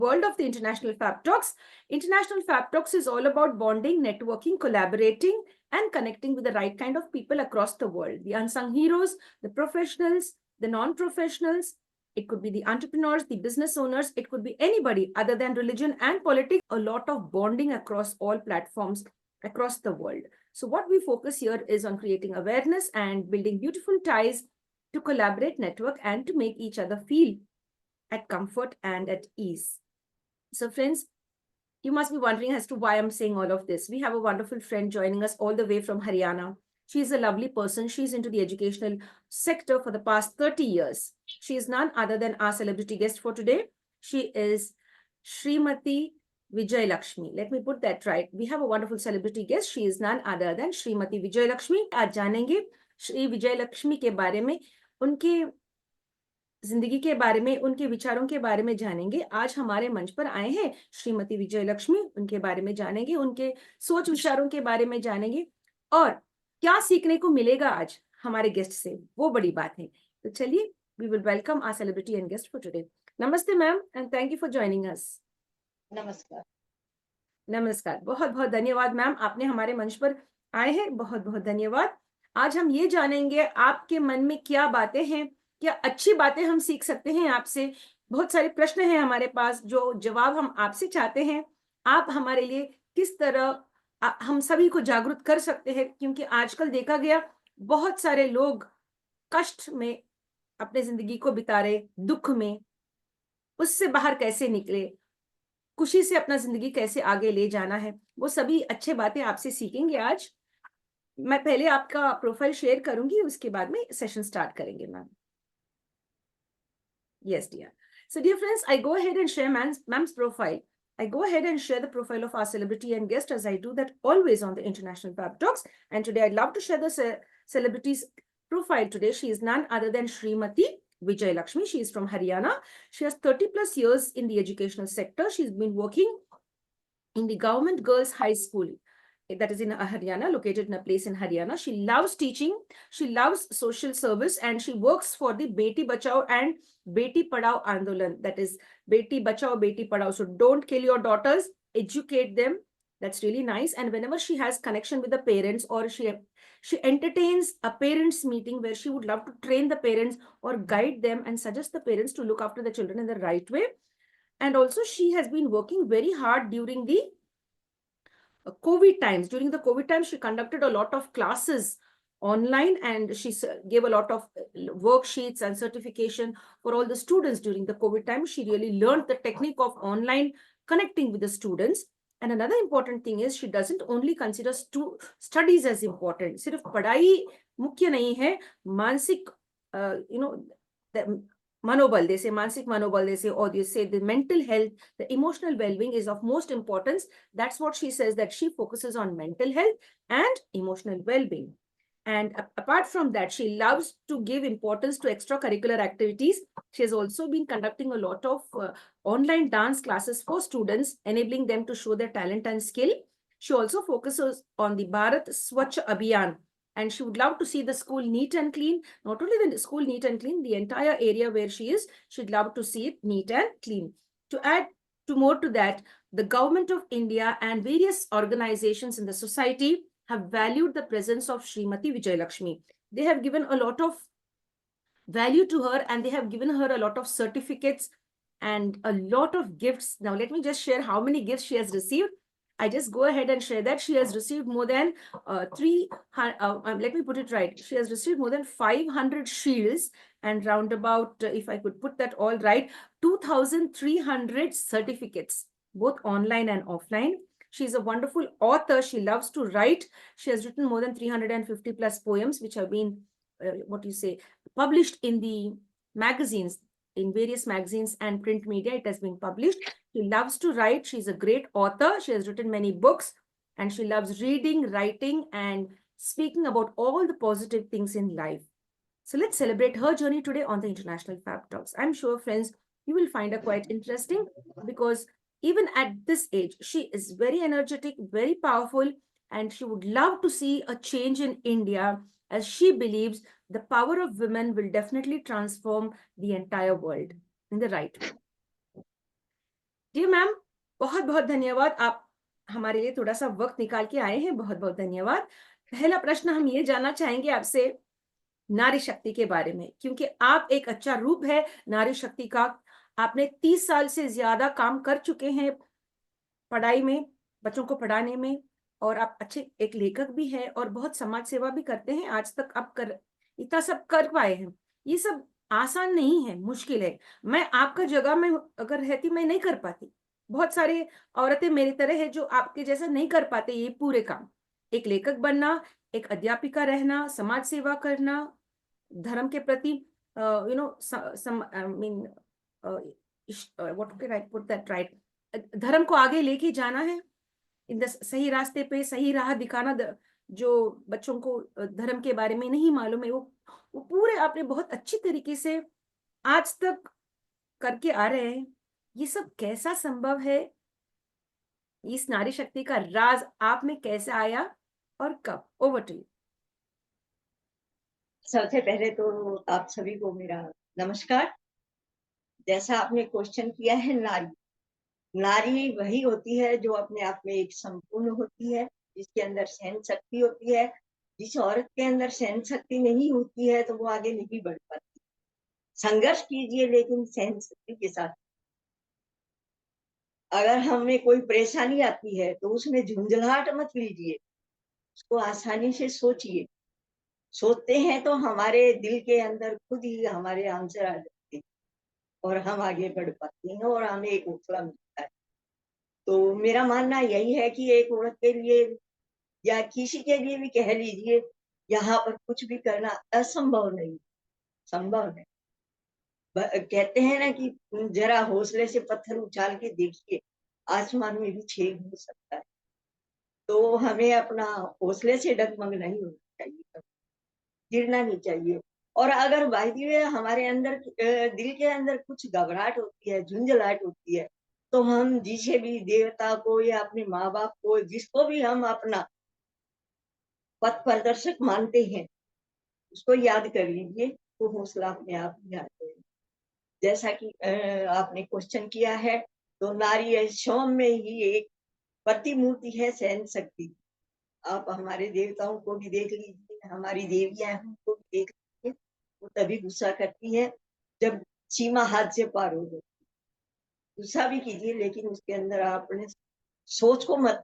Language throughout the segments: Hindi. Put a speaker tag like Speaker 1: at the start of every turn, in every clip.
Speaker 1: world of the International Fab Talks. International Fab Talks is all about bonding, networking, collaborating, and connecting with the right kind of people across the world. The unsung heroes, the professionals, the non-professionals. It could be the entrepreneurs, the business owners. It could be anybody other than religion and politics. A lot of bonding across all platforms across the world. So what we focus here is on creating awareness and building beautiful ties to collaborate, network, and to make each other feel at comfort and at ease. So friends, you must be wondering as to why I'm saying all of this. We have a wonderful friend joining us all the way from Haryana. She's a lovely person. She's into the educational sector for the past 30 years. She is none other than our celebrity guest for today. She is Srimati Vijay Lakshmi. Let me put that right. We have a wonderful celebrity guest. She is none other than Srimati Vijay Lakshmi. आज जानेंगे श्री विजय लक्ष्मी के बारे में, उनके जिंदगी के बारे में, उनके विचारों के बारे में जानेंगे। आज हमारे मंच पर आए हैं श्रीमती विजय लक्ष्मी, उनके बारे में जानेंगे, उनके सोच विचारों के बारे में जानेंगे और क्या सीखने को मिलेगा आज हमारे गेस्ट से, वो बड़ी बात है। तो चलिए, we will welcome our celebrity and guest for today. नमस्ते ma'am and thank you for joining us.
Speaker 2: नमस्कार।
Speaker 1: नमस्कार, बहुत बहुत धन्यवाद मैम, आपने हमारे मंच पर आए हैं, बहुत बहुत धन्यवाद। आज हम ये जानेंगे आपके मन में क्या बातें हैं, क्या अच्छी बातें हम सीख सकते हैं आपसे। बहुत सारे प्रश्न हैं हमारे पास जो जवाब हम आपसे चाहते हैं। आप हमारे लिए किस तरह हम सभी को जागरूक कर सकते हैं, क्योंकि आजकल देखा गया बहुत सारे लोग कष्ट में अपने जिंदगी को बिता रहे, दुख में, उससे बाहर कैसे निकले, खुशी से अपना जिंदगी कैसे आगे ले जाना है, वो सभी अच्छी बातें आपसे सीखेंगे आज। मैं पहले आपका प्रोफाइल शेयर करूंगी, उसके बाद में सेशन स्टार्ट करेंगे ma'am. Yes, dear. So, dear friends, I go ahead and share ma'am's profile. I go ahead and share the profile of our celebrity and guest, as I do that always on the International Fab Talks. And today I'd love to share the celebrity's profile today. She is none other than Srimati Vijay Lakshmi. She is from Haryana. She has 30 plus years in the educational sector. She's been working in the Government Girls High School, that is in Haryana, located in a place in Haryana. She loves teaching, she loves social service, and she works for the Beti Bachao and Beti Padhao Andolan. That is Beti Bachao, Beti Padhao. So don't kill your daughters, educate them. That's really nice. And whenever she has connection with the parents, or she entertains a parents meeting where she would love to train the parents or guide them and suggest the parents to look after the children in the right way. And also she has been working very hard during the COVID times. During the COVID times, she conducted a lot of classes online, and she gave a lot of worksheets and certification for all the students during the COVID time. She really learned the technique of online connecting with the students. And another important thing is she doesn't only consider studies as important. सिर्फ पढ़ाई मुख्य नहीं है, मानसिक मनोबल, they say मानसिक मनोबल, they say, or they say the mental health, the emotional well-being is of most importance. That's what she says, that she focuses on mental health and emotional well-being. And apart from that, she loves to give importance to extracurricular activities. She has also been conducting a lot of online dance classes for students, enabling them to show their talent and skill. She also focuses on the Bharat Swachh Abhiyan, and she would love to see the school neat and clean. Not only the school neat and clean, the entire area where she is, she'd love to see it neat and clean. To add more to that, the government of India and various organizations in the society have valued the presence of Srimati Vijay Lakshmi. They have given a lot of value to her, and they have given her a lot of certificates and a lot of gifts. Now, let me just share how many gifts she has received. I just go ahead and share that she has received more than let me put it right. She has received more than 500 shields and roundabout, if I could put that all right, 2,300 certificates, both online and offline. She's a wonderful author. She loves to write. She has written more than 350 plus poems, which have been, published in the magazines, in various magazines and print media. It has been published. She loves to write. She's a great author. She has written many books, and she loves reading, writing, and speaking about all the positive things in life. So let's celebrate her journey today on the International Fab Talks. I'm sure, friends, you will find her quite interesting, because even at this age, she is very energetic, very powerful, and she would love to see a change in India, as she believes the power of women will definitely transform the entire world in the right way. जी मैम, बहुत बहुत धन्यवाद। आप हमारे लिए थोड़ा सा वक्त निकाल के आए हैं, बहुत बहुत धन्यवाद। पहला प्रश्न हम ये जानना चाहेंगे आपसे नारी शक्ति के बारे में, क्योंकि आप एक अच्छा रूप है नारी शक्ति का। आपने 30 साल से ज्यादा काम कर चुके हैं पढ़ाई में, बच्चों को पढ़ाने में, और आप अच्छे एक लेखक भी हैं और बहुत समाज सेवा भी करते हैं। आज तक आप कर इतना सब कर पाए हैं। ये सब आसान नहीं है, मुश्किल है। मैं आपका जगह में अगर रहती, मैं नहीं कर पाती। बहुत सारी औरतें मेरी तरह है जो आपके जैसा नहीं कर पाते ये पूरे काम। एक लेखक बनना, एक अध्यापिका रहना, समाज सेवा करना, धर्म के प्रति you know I mean what can I put that right, धर्म को आगे लेके जाना है, इन द सही रास्ते पे सही राह दिखाना। जो बच्चों को धर्म के बारे में नहीं मालूम है, वो पूरे आपने बहुत अच्छी तरीके से आज तक करके आ रहे हैं। ये सब कैसा संभव है? इस नारी शक्ति का राज आप में कैसे आया और कब? Over to you.
Speaker 2: सबसे पहले तो आप सभी को मेरा नमस्कार। जैसा आपने क्वेश्चन किया है, नारी नारी वही होती है जो अपने आप में एक संपूर्ण होती है, जिसके अंदर सहन शक्ति होती है। जिस औरत के अंदर सहन शक्ति नहीं होती है तो वो आगे नहीं बढ़ पाती। संघर्ष कीजिए लेकिन सहन शक्ति के साथ। अगर हमें कोई परेशानी आती है तो उसमें झुंझलाहट मत लीजिए, उसको आसानी से सोचिए। सोचते हैं तो हमारे दिल के अंदर खुद ही हमारे आंसर आ जाते हैं और हम आगे बढ़ पाते हैं और हमें एक हौसला मिलता है। तो मेरा मानना यही है कि एक औरत के लिए या किसी के लिए भी कह लीजिए, यहाँ पर कुछ भी करना असंभव नहीं, संभव है। कहते हैं ना कि जरा हौसले से पत्थर उछाल के देखिए, आसमान में भी छेद हो सकता है। तो हमें अपना हौसले से डगमग नहीं होना चाहिए, गिरना नहीं चाहिए। और अगर बाय द वे हमारे अंदर दिल के अंदर कुछ घबराहट होती है, झुंझलाहट होती है, तो हम जिसे भी देवता को या अपने माँ-बाप को, जिसको भी हम अपना पथ प्रदर्शक मानते हैं, उसको याद कर लीजिए, तो हौसला अपने आप ही आ जाएगा। जैसा कि आपने क्वेश्चन किया है, तो नारी स्वयं में ही एक प्रतिमूर्ति है सहन शक्ति। आप हमारे देवताओं को भी देख लीजिए, हमारी देवियाँ हैं उनको भी देख लीजिए, वो तभी गुस्सा करती है जब सीमा हाथ से पार हो जाए। गुस्सा भी कीजिए लेकिन उसके अंदर आप अपने सोच को मत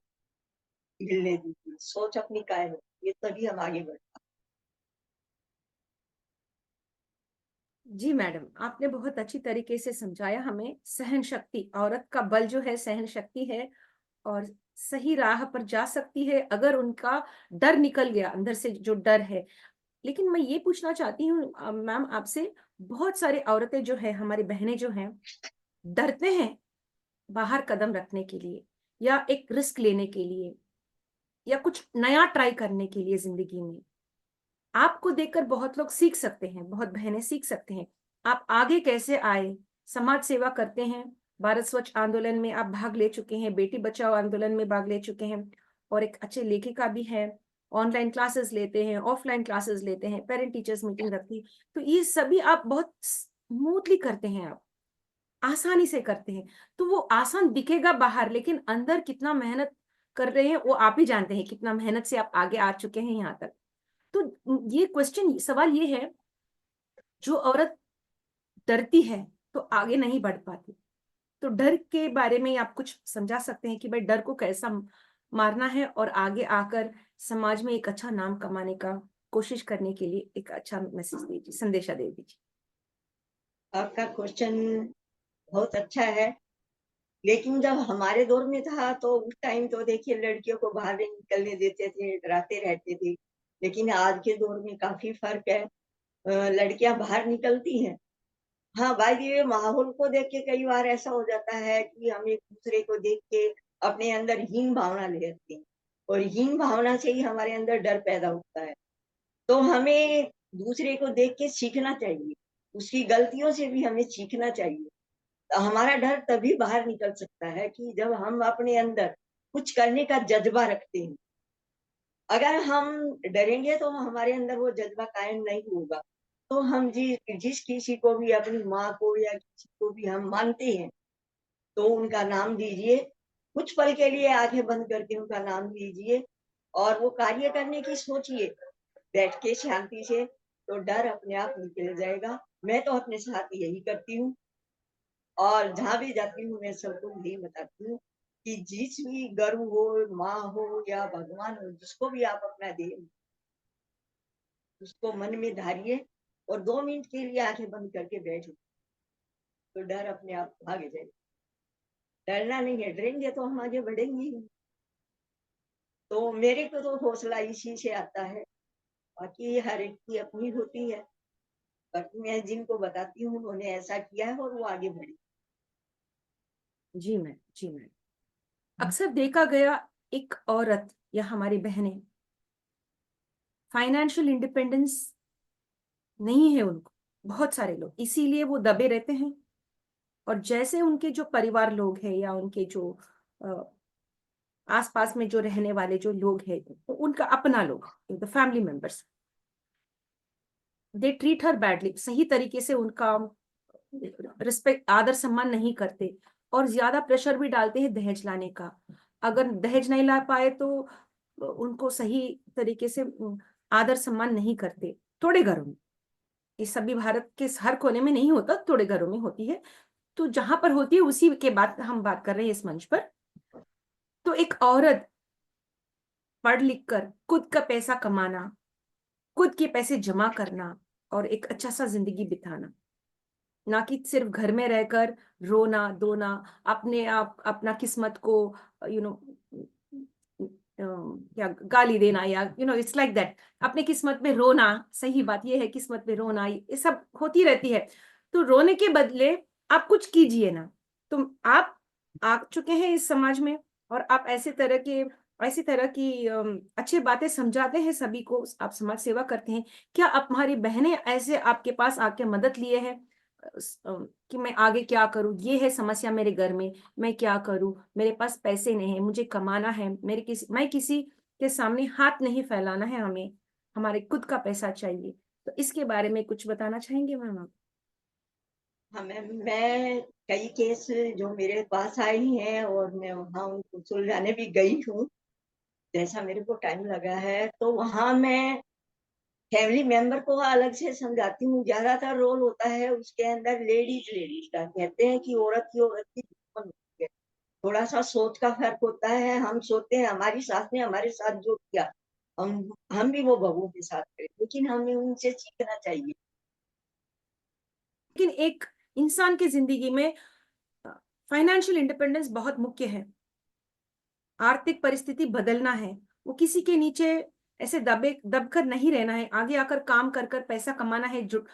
Speaker 2: हिलने दीजिए, सोच अपनी कायम रखिए, तभी हम आगे बढ़।
Speaker 1: जी मैडम, आपने बहुत अच्छी तरीके से समझाया हमें। सहन शक्ति, औरत का बल जो है सहन शक्ति है, और सही राह पर जा सकती है अगर उनका डर निकल गया अंदर से, जो डर है। लेकिन मैं ये पूछना चाहती हूँ मैम आपसे, बहुत सारी औरतें जो है, हमारी बहनें जो हैं, डरते हैं बाहर कदम रखने के लिए, या एक रिस्क लेने के लिए, या कुछ नया ट्राई करने के लिए जिंदगी में। आपको देखकर बहुत लोग सीख सकते हैं, बहुत बहनें सीख सकते हैं। आप आगे कैसे आए, समाज सेवा करते हैं, भारत स्वच्छ आंदोलन में आप भाग ले चुके हैं, बेटी बचाओ आंदोलन में भाग ले चुके हैं, और एक अच्छे लेखिका भी हैं। ऑनलाइन क्लासेस लेते हैं, ऑफलाइन क्लासेस लेते हैं, पेरेंट टीचर्स मीटिंग रखती। तो ये सभी आप बहुत स्मूथली करते हैं, आप आसानी से करते हैं। तो वो आसान दिखेगा बाहर, लेकिन अंदर कितना मेहनत कर रहे हैं वो आप ही जानते हैं, कितना मेहनत से आप आगे आ चुके हैं यहाँ तक। तो ये क्वेश्चन, सवाल ये है, जो औरत डरती है तो आगे नहीं बढ़ पाती। तो डर के बारे में आप कुछ समझा सकते हैं कि भाई डर को कैसा मारना है, और आगे आकर समाज में एक अच्छा नाम कमाने का कोशिश करने के लिए एक अच्छा मैसेज दीजिए, संदेशा दे दीजिए।
Speaker 2: आपका क्वेश्चन बहुत अच्छा है, लेकिन जब हमारे दौर में था तो उस टाइम तो देखिए लड़कियों को बाहर नहीं निकलने देते थे, डराते रहते थे। लेकिन आज के दौर में काफ़ी फ़र्क है। लड़कियाँ बाहर निकलती हैं। हाँ, भाई ये माहौल को देख के कई बार ऐसा हो जाता है कि हम एक-दूसरे को देख के अपने अंदर हीन भावना ले आते हैं और हीन भावना से ही हमारे अंदर डर पैदा होता है। तो हमें दूसरे को देख के सीखना चाहिए, उसकी गलतियों से भी हमें सीखना चाहिए। हमारा डर तभी बाहर निकल सकता है कि जब हम अपने अंदर कुछ करने का जज़्बा रखते हैं। अगर हम डरेंगे तो हमारे अंदर वो जज़्बा कायम नहीं होगा। तो हम जिस किसी को भी, अपनी माँ को या किसी को भी हम मानते हैं, तो उनका नाम लीजिए, कुछ पल के लिए आंखें बंद करके उनका नाम लीजिए और वो कार्य करने की सोचिए बैठ के शांति से, तो डर अपने आप निकल जाएगा। मैं तो अपने साथ यही करती हूँ और जहाँ भी जाती हूँ मैं सबको यही बताती हूँ कि जिस भी गुरु हो, माँ हो या भगवान हो, जिसको भी आप अपना दे, उसको मन में धारिए और 2 मिनट के लिए आंखें बंद करके बैठ, तो डर अपने आप भाग जाएगा। डरना नहीं है, डरेंगे तो हम आगे बढ़ेंगे ही नहीं। तो मेरे को तो हौसला इसी से आता है, बाकी हर एक की अपनी होती है, पर मैं जिनको बताती हूँ उन्होंने ऐसा किया है और वो आगे बढ़े।
Speaker 1: जी मैम, जी मैम। अक्सर देखा गया, एक औरत या हमारी बहनें फाइनेंशियल इंडिपेंडेंस नहीं है उनको, बहुत सारे लोग इसीलिए वो दबे रहते हैं। और जैसे उनके जो परिवार लोग हैं या उनके जो आसपास में जो रहने वाले जो लोग हैं, उनका अपना लोग, the family members, they treat her badly, सही तरीके से उनका रिस्पेक्ट, आदर सम्मान नहीं करते और ज्यादा प्रेशर भी डालते हैं दहेज लाने का। अगर दहेज नहीं ला पाए तो उनको सही तरीके से आदर सम्मान नहीं करते। थोड़े घरों में, ये सभी भारत के हर कोने में नहीं होता, थोड़े घरों में होती है। तो जहां पर होती है उसी के बाद हम बात कर रहे हैं इस मंच पर। तो एक औरत पढ़ लिख कर खुद का पैसा कमाना, खुद के पैसे जमा करना और एक अच्छा सा जिंदगी बिताना, ना कि सिर्फ घर में रहकर रोना धोना, अपने आप अपना किस्मत को यू नो क्या गाली देना, या इट्स लाइक दैट, अपने किस्मत में रोना। सही बात ये है, किस्मत में रोना ये सब होती रहती है। तो रोने के बदले आप कुछ कीजिए ना। तुम आप आ चुके हैं इस समाज में और आप ऐसी तरह की अच्छी बातें समझाते हैं सभी को, आप समाज सेवा करते हैं। क्या आप, हमारी बहनें ऐसे आपके पास आके मदद लिए हैं कि मैं आगे क्या करूं, ये है समस्या मेरे घर में, मैं क्या करूं, मेरे पास पैसे नहीं है, मुझे कमाना है, मैं किसी के सामने हाथ नहीं फैलाना है, हमें हमारे खुद का पैसा चाहिए। तो इसके बारे में कुछ बताना चाहेंगे मैम आप?
Speaker 2: हाँ मैम, मैं कई केस जो मेरे पास आए हैं और मैं वहाँ उनको सुलझाने भी गई हूँ, जैसा मेरे को टाइम लगा है, तो वहाँ मैं फैमिली मेंबर को अलग से समझाती हूँ। ज्यादातर रोल होता है उसके अंदर लेडीज लेडीज का, कहते हैं कि औरत की दुश्मन होती है। थोड़ा सा सोच का फर्क होता है। हम सोचते हैं हमारी सास ने हमारे साथ जो किया, हम भी वो बहू के साथ करें, लेकिन हमें उनसे सीखना चाहिए।
Speaker 1: लेकिन एक इंसान की जिंदगी में फाइनेंशियल इंडिपेंडेंस बहुत मुख्य है। आर्थिक परिस्थिति बदलना है, वो किसी के नीचे ऐसे दबकर नहीं रहना है, आगे आकर काम कर कर पैसा कमाना है, जो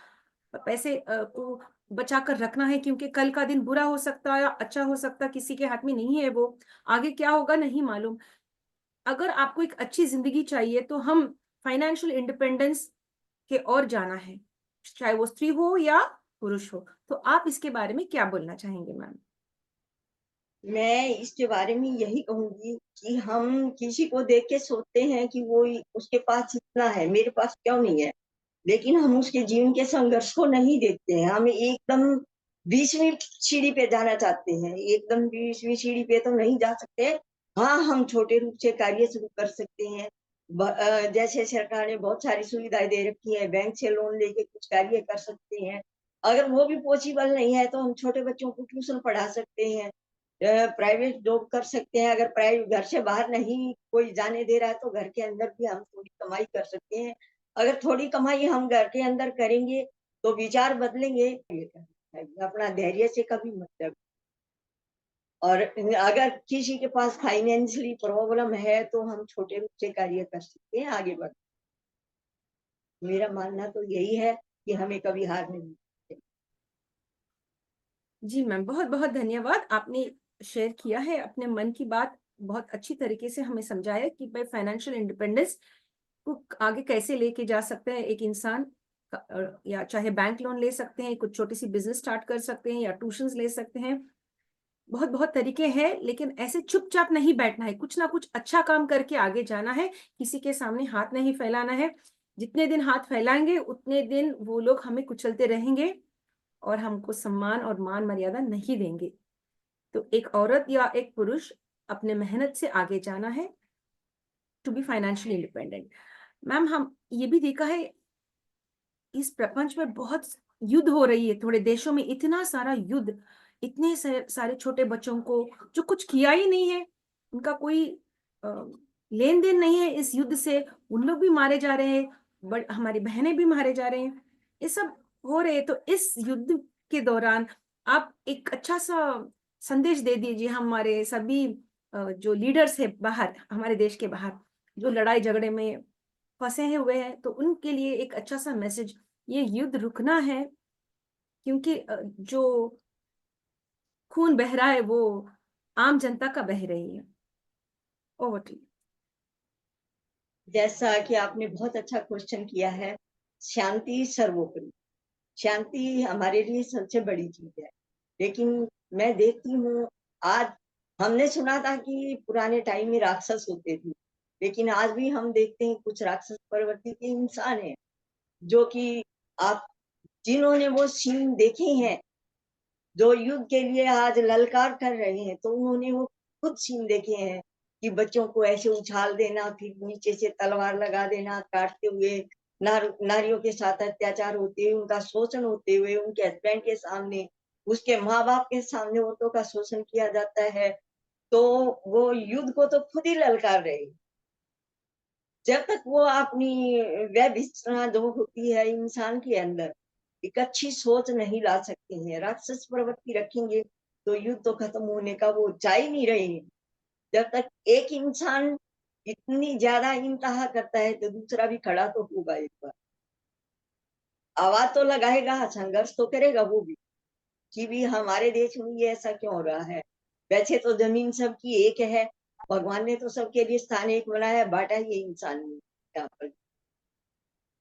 Speaker 1: पैसे को बचा कर रखना है, क्योंकि कल का दिन बुरा हो सकता है या अच्छा हो सकता है, किसी के हाथ में नहीं है वो। आगे क्या होगा नहीं मालूम। अगर आपको एक अच्छी जिंदगी चाहिए तो हम फाइनेंशियल इंडिपेंडेंस के और जाना है, चाहे वो स्त्री हो या पुरुष हो। तो आप इसके बारे में क्या बोलना चाहेंगे मैम?
Speaker 2: मैं इसके बारे में यही कहूंगी कि हम किसी को देख के सोचते हैं कि वो उसके पास इतना है, मेरे पास क्यों नहीं है, लेकिन हम उसके जीवन के संघर्ष को नहीं देखते हैं। हम एकदम 20वीं सीढ़ी पे जाना चाहते हैं, एकदम 20वीं सीढ़ी पे तो नहीं जा सकते। हाँ, हम छोटे रूप से कार्य शुरू कर सकते हैं। जैसे सरकार ने बहुत सारी सुविधाएं दे रखी है, बैंक से लोन लेके कुछ कार्य कर सकते हैं। अगर वो भी पॉसिबल नहीं है तो हम छोटे बच्चों को ट्यूशन पढ़ा सकते हैं, प्राइवेट जॉब कर सकते हैं। अगर प्राइवेट घर से बाहर नहीं कोई जाने दे रहा है तो घर के अंदर भी हम थोड़ी कमाई कर सकते हैं। अगर थोड़ी कमाई हम घर के अंदर करेंगे तो विचार बदलेंगे। अपना धैर्य से कभी मत डरो। और अगर किसी के पास फाइनेंशियली प्रॉब्लम है तो हम छोटे रूप से कार्य कर सकते हैं, आगे बढ़। मेरा मानना तो यही है कि हमें कभी हार नहीं।
Speaker 1: जी मैम, बहुत बहुत धन्यवाद, आपने शेयर किया है अपने मन की बात, बहुत अच्छी तरीके से हमें समझाया कि भाई फाइनेंशियल इंडिपेंडेंस को आगे कैसे लेके जा सकते हैं एक इंसान या चाहे बैंक लोन ले सकते हैं, कुछ छोटी सी बिजनेस स्टार्ट कर सकते हैं, या ट्यूशंस ले सकते हैं। बहुत बहुत तरीके हैं, लेकिन ऐसे चुपचाप नहीं बैठना है, कुछ ना कुछ अच्छा काम करके आगे जाना है, किसी के सामने हाथ नहीं फैलाना है। जितने दिन हाथ फैलाएंगे उतने दिन वो लोग हमें कुचलते रहेंगे और हमको सम्मान और मान मर्यादा नहीं देंगे। तो एक औरत या एक पुरुष अपने मेहनत से आगे जाना है to be financially independent. Ma'am, हम ये भी देखा है इस प्रपंच में बहुत युद्ध हो रही है, थोड़े देशों में इतना सारा युद्ध, इतने सारे छोटे बच्चों को जो कुछ किया ही नहीं है, उनका कोई लेन देन नहीं है इस युद्ध से, उन लोग भी मारे जा रहे हैं, हमारी बहनें भी मारे जा रहे हैं, ये सब हो रहे हैं। तो इस युद्ध के दौरान आप एक अच्छा सा संदेश दे दीजिए हमारे सभी जो लीडर्स है बाहर, हमारे देश के बाहर, जो लड़ाई झगड़े में फंसे हैं हुए हैं, तो उनके लिए एक अच्छा सा मैसेज, ये युद्ध रुकना है, क्योंकि जो खून बह रहा है वो आम जनता का बह रही है। Over to you.
Speaker 2: जैसा कि आपने बहुत अच्छा क्वेश्चन किया है, शांति सर्वोपरि। शांति हमारे लिए सबसे बड़ी चीज है, लेकिन मैं देखती हूँ आज, हमने सुना था कि पुराने टाइम में राक्षस होते थे, लेकिन आज भी हम देखते हैं कुछ राक्षस प्रवृत्ति के इंसान हैं, जो कि आप जिन्होंने वो सीन देखे हैं, जो युद्ध के लिए आज ललकार कर रहे हैं, तो उन्होंने वो खुद सीन देखे हैं कि बच्चों को ऐसे उछाल देना, फिर नीचे से तलवार लगा देना, काटते हुए, नारियों के साथ अत्याचार होते हुए, उनका शोषण होते हुए, उनके हस्बैंड के सामने, उसके माँ बाप के सामने औरतों का शोषण किया जाता है। तो वो युद्ध को तो खुद ही ललकार रहे। जब तक वो अपनी व्यभिचार जो होती है इंसान के अंदर, एक अच्छी सोच नहीं ला सकते हैं, राक्षस प्रवृत्ति रखेंगे, तो युद्ध तो खत्म होने का वो जा ही नहीं रहे हैं। जब तक एक इंसान इतनी ज्यादा इंतहा करता है, तो दूसरा भी खड़ा तो होगा एक बार, आवाज तो लगाएगा, संघर्ष तो करेगा वो भी, कि भी हमारे देश में ये ऐसा क्यों हो रहा है। वैसे तो जमीन सबकी एक है, भगवान ने तो सबके लिए स्थान एक बनाया, बांटा ये इंसान ने यहाँ पर।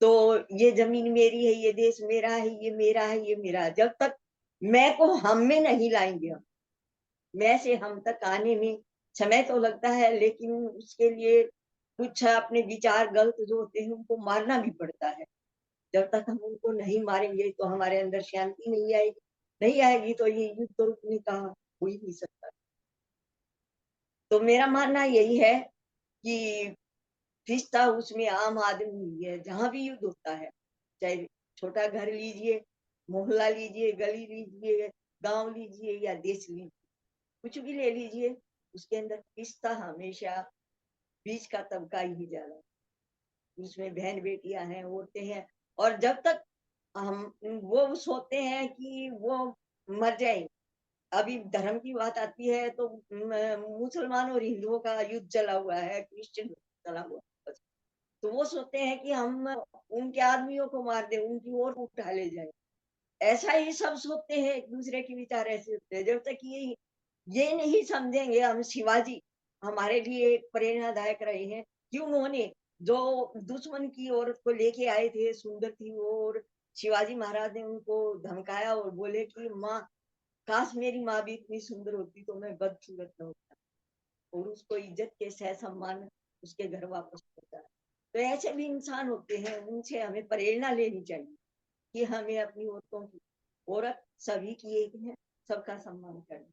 Speaker 2: तो ये जमीन मेरी है, ये देश मेरा है, ये मेरा है, ये मेरा है। जब तक मैं को हम में नहीं लाएंगे, हम मैं से हम तक आने में समय तो लगता है, लेकिन उसके लिए कुछ अपने विचार गलत जो होते हैं उनको मारना भी पड़ता है। जब तक हम उनको नहीं मारेंगे तो हमारे अंदर शांति नहीं आएगी, नहीं आएगी तो ये युद्ध तो रुकने का हो ही नहीं सकता। तो मेरा मानना यही है कि रिश्ता उसमें आम आदमी है, जहां भी युद्ध होता है, चाहे छोटा घर लीजिए, मोहल्ला लीजिए, गली लीजिए, गांव लीजिए या देश लीजिए, कुछ भी ले लीजिए, उसके अंदर रिश्ता हमेशा बीच का तबका ही ज्यादा, उसमें बहन बेटियां हैं, औरतें हैं। और जब तक हम वो सोचते हैं कि वो मर जाए, अभी धर्म की बात आती है तो मुसलमान और हिंदुओं का युद्ध चला हुआ है, क्रिश्चियन चला हुआ है। तो वो सोचते हैं कि हम उनके आदमियों को मार दें, उनकी ओर उठा ले जाए। ऐसा ही सब सोचते हैं, एक दूसरे के विचार ऐसे होते हैं। जब तक ये नहीं समझेंगे हम, शिवाजी हमारे लिए एक प्रेरणादायक रहे हैं कि उन्होंने जो दुश्मन की औरत को लेके आए थे, सुंदर थी वो, और शिवाजी महाराज ने उनको धमकाया और बोले कि माँ, काश मेरी माँ भी इतनी सुंदर होती तो मैं बदसूरत न होता, और उसको इज्जत के सह सम्मान उसके घर वापस पहुंचा। तो ऐसे भी इंसान होते हैं, उनसे हमें प्रेरणा लेनी चाहिए कि हमें अपनी औरतों की, औरत सभी की एक है, सबका सम्मान करें।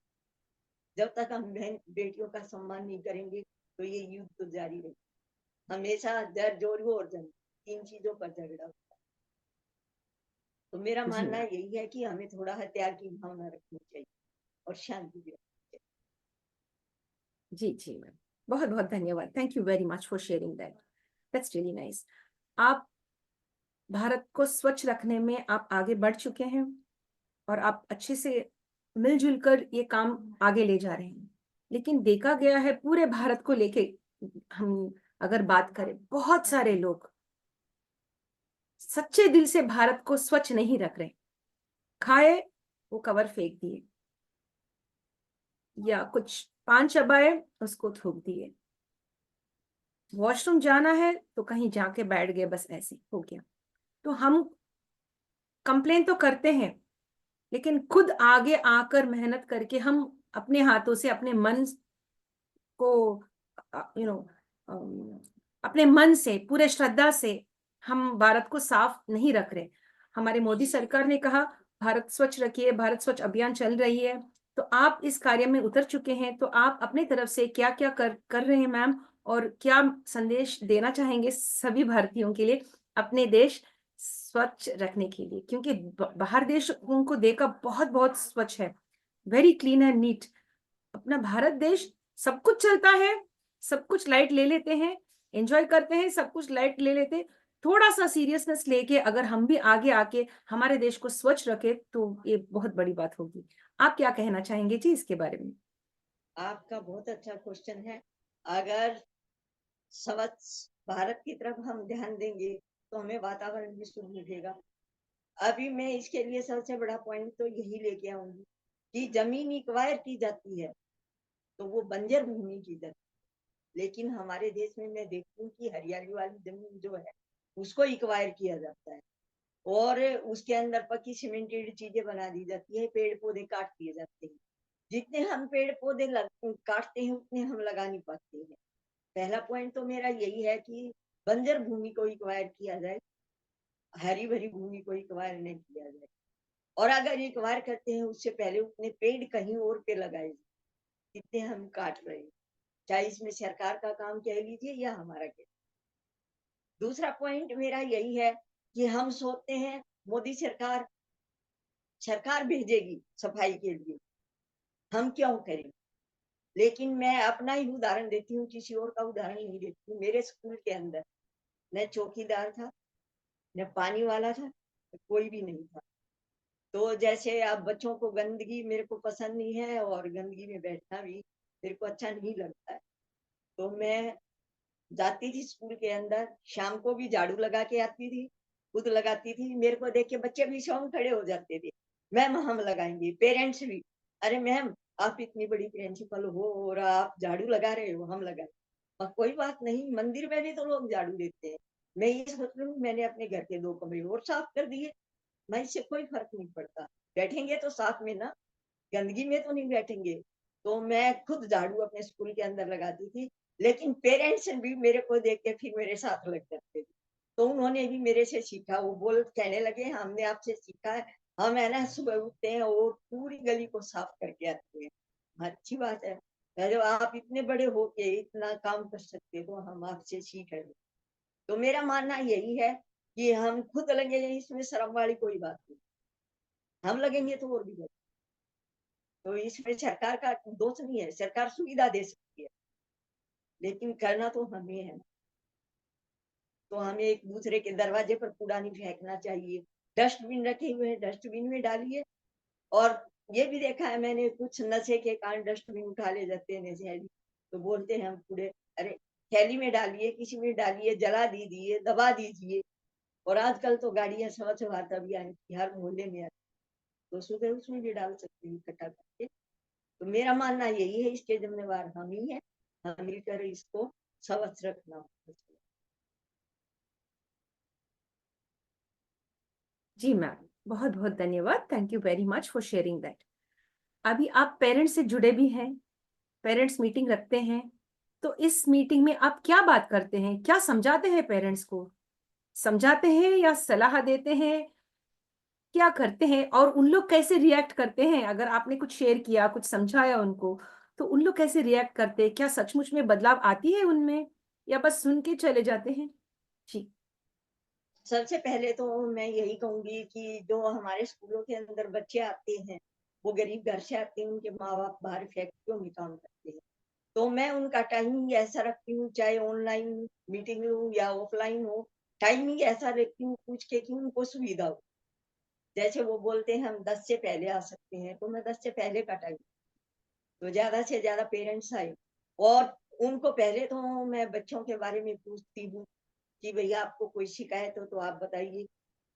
Speaker 2: जब तक हम बहन बेटियों का सम्मान नहीं करेंगे तो ये युद्ध तो जारी रहेगा, हमेशा जर जोड़ो और जंग, तीन चीजों पर झगड़ा होता है। तो मेरा
Speaker 1: जी
Speaker 2: मानना
Speaker 1: मैम।
Speaker 2: यही है कि हमें थोड़ा हथियार की भावना रखनी चाहिए और शांति भी रखनी
Speaker 1: जी जी मैम, बहुत बहुत धन्यवाद, thank you very much for sharing that, that's really nice. आप भारत को स्वच्छ रखने में आप आगे बढ़ चुके हैं, और आप अच्छे से मिलजुल कर ये काम आगे ले जा रहे हैं। लेकिन देखा गया है पूरे भारत को लेके, हम अगर बात करें, बहुत सारे लोग सच्चे दिल से भारत को स्वच्छ नहीं रख रहे, खाए वो कवर फेंक दिए, या कुछ पान चबाए उसको थूक दिए, वॉशरूम जाना है तो कहीं जाके बैठ गए, बस ऐसे हो गया। तो हम कंप्लेन तो करते हैं, लेकिन खुद आगे आकर मेहनत करके हम अपने हाथों से अपने मन को, यू नो, अपने मन से पूरे श्रद्धा से हम भारत को साफ नहीं रख रहे। हमारे मोदी सरकार ने कहा भारत स्वच्छ रखिए, भारत स्वच्छ अभियान चल रही है, तो आप इस कार्य में उतर चुके हैं, तो आप अपनी तरफ से क्या-क्या कर रहे हैं मैम? और क्या संदेश देना चाहेंगे सभी भारतीयों के लिए अपने देश स्वच्छ रखने के लिए? क्योंकि बाहर देशों को देखा बहुत-बहुत स्वच्छ है, वेरी क्लीन एंड नीट। अपना भारत देश सब कुछ चलता है, सब कुछ लाइट ले लेते हैं, एन्जॉय करते हैं, सब कुछ लाइट ले लेते हैं। थोड़ा-सा सीरियसनेस लेके अगर हम भी आगे आके हमारे देश को स्वच्छ रखें, तो ये बहुत बड़ी बात होगी। आप क्या कहना चाहेंगे जी इसके बारे में?
Speaker 2: आपका बहुत अच्छा क्वेश्चन है। अगर स्वच्छ भारत की तरफ हम ध्यान देंगे, तो हमें वातावरण भी शुद्ध मिलेगा। अभी मैं इसके लिए सबसे बड़ा पॉइंट तो यही लेके आऊँगी कि ज़मीन एक्वायर की जाती है, तो वो बंजर भूमि की जाती है। लेकिन हमारे देश में मैं देखती हूँ कि हरियाली वाली ज़मीन जो है, उसको एक्वायर किया जाता है और उसके अंदर पक्की सीमेंटेड चीज़ें बना दी जाती है, पेड़-पौधे काट दिए जाते हैं। जितने हम पेड़-पौधे काटते हैं, उतने हम लगा नहीं पाते हैं। पहला पॉइंट तो मेरा यही है कि बंजर भूमि को एक्वायर किया जाए, हरी-भरी भूमि को एक्वायर नहीं किया जाए। और अगर एक्वायर करते हैं, उससे पहले उतने पेड़ कहीं और पे लगाए जाएँ, जितने हम काट रहे हैं। चाहे इसमें सरकार का काम कह लीजिए या हमारा कह। दूसरा पॉइंट मेरा यही है कि हम सोचते हैं मोदी सरकार सरकार भेजेगी सफाई के लिए, हम क्यों करें? लेकिन मैं अपना ही उदाहरण देती हूँ, किसी और का उदाहरण नहीं देती हूँ। मेरे स्कूल के अंदर न चौकीदार था, न पानी वाला था, कोई भी नहीं था। तो जैसे अब बच्चों को गंदगी मेरे को पसंद नहीं है और गंदगी में बैठना भी मेरे को अच्छा नहीं लगता है। तो मैं जाती थी स्कूल के अंदर, शाम को भी झाड़ू लगा के आती थी, खुद लगाती थी। मेरे को देख के बच्चे भी स्वयं खड़े हो जाते थे, मैम हम लगाएँगे, पेरेंट्स भी, अरे मैम आप इतनी बड़ी प्रिंसिपल हो और आप झाड़ू लगा रहे हो, हम लगाएँ। कोई बात नहीं, मंदिर में भी तो लोग झाड़ू देते हैं। मैं ये सोच रही हूँ मैंने अपने घर के 2 कमरे और साफ कर दिए, मैं इससे कोई फ़र्क नहीं पड़ता। बैठेंगे तो साथ में ना, गंदगी में तो नहीं बैठेंगे। तो मैं खुद झाड़ू अपने स्कूल के अंदर लगाती थी, लेकिन पेरेंट्स भी मेरे को देख के फिर मेरे साथ लग जाते थे। तो उन्होंने भी मेरे से सीखा, वो कहने लगे हमने आपसे सीखा है, हम है ना सुबह उठते हैं और पूरी गली को साफ करके आते हैं। अच्छी बात है, जब आप इतने बड़े हो के इतना काम कर सकते हो, तो हम आपसे सीख रहे हैं। तो मेरा मानना यही है कि हम खुद लगे, इसमें शर्म वाली कोई बात नहीं। हम लगेंगे तो और भी बेहतर। तो इसमें सरकार का दोष नहीं है, सरकार सुविधा दे सकती है, लेकिन करना तो हमें है। तो हमें एक-दूसरे के दरवाजे पर कूड़ा नहीं फेंकना चाहिए। डस्टबिन रखे हुए हैं, डस्टबिन में डालिए। और ये भी देखा है मैंने, कुछ नशे के कारण डस्टबिन उठा ले जाते हैं नशेड़ी, तो बोलते हैं हम कूड़े, अरे थैली में डालिए, किसी में डालिए, जला दीजिए, दबा दीजिए। और आजकल तो गाड़ियाँ स्वच्छ भारत अभियान की हर मोहल्ले में आती है, तो सुबह उसमें भी डाल सकते हैं इकट्ठा करके। तो मेरा मानना यही है, इसके ज़िम्मेवार हम ही हैं, हम मिलकर इसको स्वच्छ रखना होगा।
Speaker 1: जी मैम, बहुत-बहुत धन्यवाद। Thank you very much for sharing that. अभी आप पेरेंट्स से जुड़े भी हैं, पेरेंट्स मीटिंग रखते हैं, तो इस मीटिंग में आप क्या बात करते हैं? क्या समझाते हैं पेरेंट्स को? समझाते हैं या सलाह देते हैं? क्या करते हैं और उन लोग कैसे रिएक्ट करते हैं? अगर आपने कुछ शेयर किया, कुछ समझाया उनको, तो उन लोग कैसे रिएक्ट करते हैं? क्या सचमुच में बदलाव आती है उनमें या बस सुन के चले जाते हैं? जी।
Speaker 2: सबसे पहले तो मैं यही कहूँगी कि जो हमारे स्कूलों के अंदर बच्चे आते हैं, वो गरीब घर से आते हैं, उनके माँ-बाप बाहर फैक्ट्रियों में काम करते हैं। तो मैं उनका टाइमिंग ऐसा रखती हूँ, चाहे ऑनलाइन मीटिंग हो या ऑफलाइन हो, टाइमिंग ऐसा रखती हूँ पूछ के कि उनको सुविधा हो। जैसे वो बोलते हैं हम 10 से पहले आ सकते हैं, तो मैं 10 से पहले का टाइम, तो ज़्यादा से ज़्यादा पेरेंट्स आए। और उनको पहले तो मैं बच्चों के बारे में पूछती हूँ कि भैया आपको कोई शिकायत हो तो आप बताइए।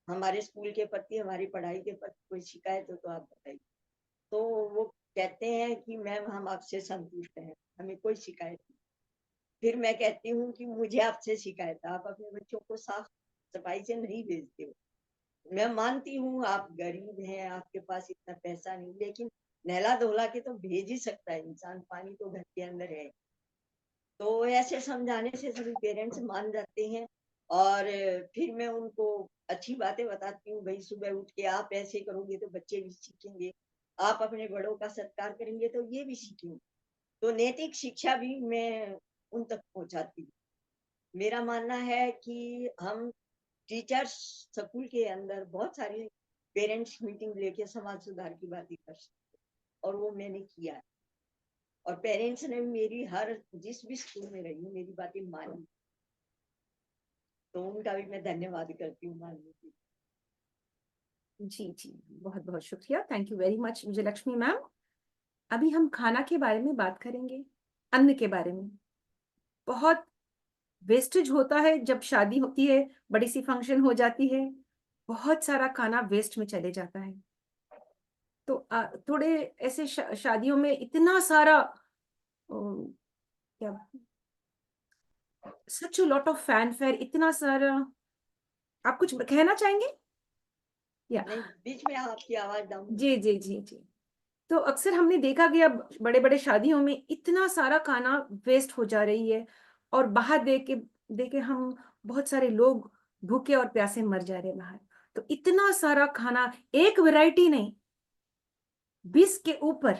Speaker 2: हमारे स्कूल के प्रति, हमारी पढ़ाई के प्रति कोई शिकायत हो तो आप बताइए। तो वो कहते हैं कि मैम हम आपसे संतुष्ट हैं, हमें कोई शिकायत नहीं। फिर मैं कहती हूँ कि मुझे आपसे शिकायत है, आप अपने बच्चों को साफ-सफाई से नहीं भेजते हो। मैं मानती हूँ आप गरीब हैं, आपके पास इतना पैसा नहीं, लेकिन नहला-धुला के तो भेज ही सकता है इंसान, पानी तो घर के अंदर है। तो ऐसे समझाने से सभी पेरेंट्स मान जाते हैं। और फिर मैं उनको अच्छी बातें बताती हूँ, भई सुबह उठ के आप ऐसे करोगे तो बच्चे भी सीखेंगे। आप अपने बड़ों का सत्कार करेंगे तो ये भी सीखेंगे। तो नैतिक शिक्षा भी मैं उन तक पहुँचाती हूँ। मेरा मानना है कि हम टीचर्स स्कूल के अंदर बहुत सारी पेरेंट्स मीटिंग लेके समाज सुधार की बातें कर सकते हैं, और वो मैंने किया है। और पेरेंट्स ने मेरी हर जिस भी स्कूल में रही हूँ, मेरी बातें मानी। तो उनका भी मैं धन्यवाद करती हूँ मानने के लिए।
Speaker 1: जी जी, बहुत बहुत शुक्रिया, thank you very much Vijayalakshmi ma'am. अभी हम खाना के बारे में बात करेंगे, अन्न के बारे में। बहुत वेस्टेज होता है जब शादी होती है, बड़ी सी फंक्शन हो जाती है, बहुत सारा खाना वेस्ट में चले जाता है। तो थोड़े ऐसे शादियों में इतना सारा क्या, सच अ लॉट ऑफ फैनफेयर, इतना सारा। आप कुछ कहना चाहेंगे या?
Speaker 2: नहीं, बीच में आपकी आवाज डाउन हुई।
Speaker 1: जी जी जी जी। तो अक्सर हमने देखा गया बड़े बड़े शादियों में इतना सारा खाना वेस्ट हो जा रही है, और बाहर देख के हम बहुत सारे लोग भूखे और प्यासे मर जा रहे हैं बाहर। तो इतना सारा खाना, एक वैरायटी नहीं, 20 के ऊपर,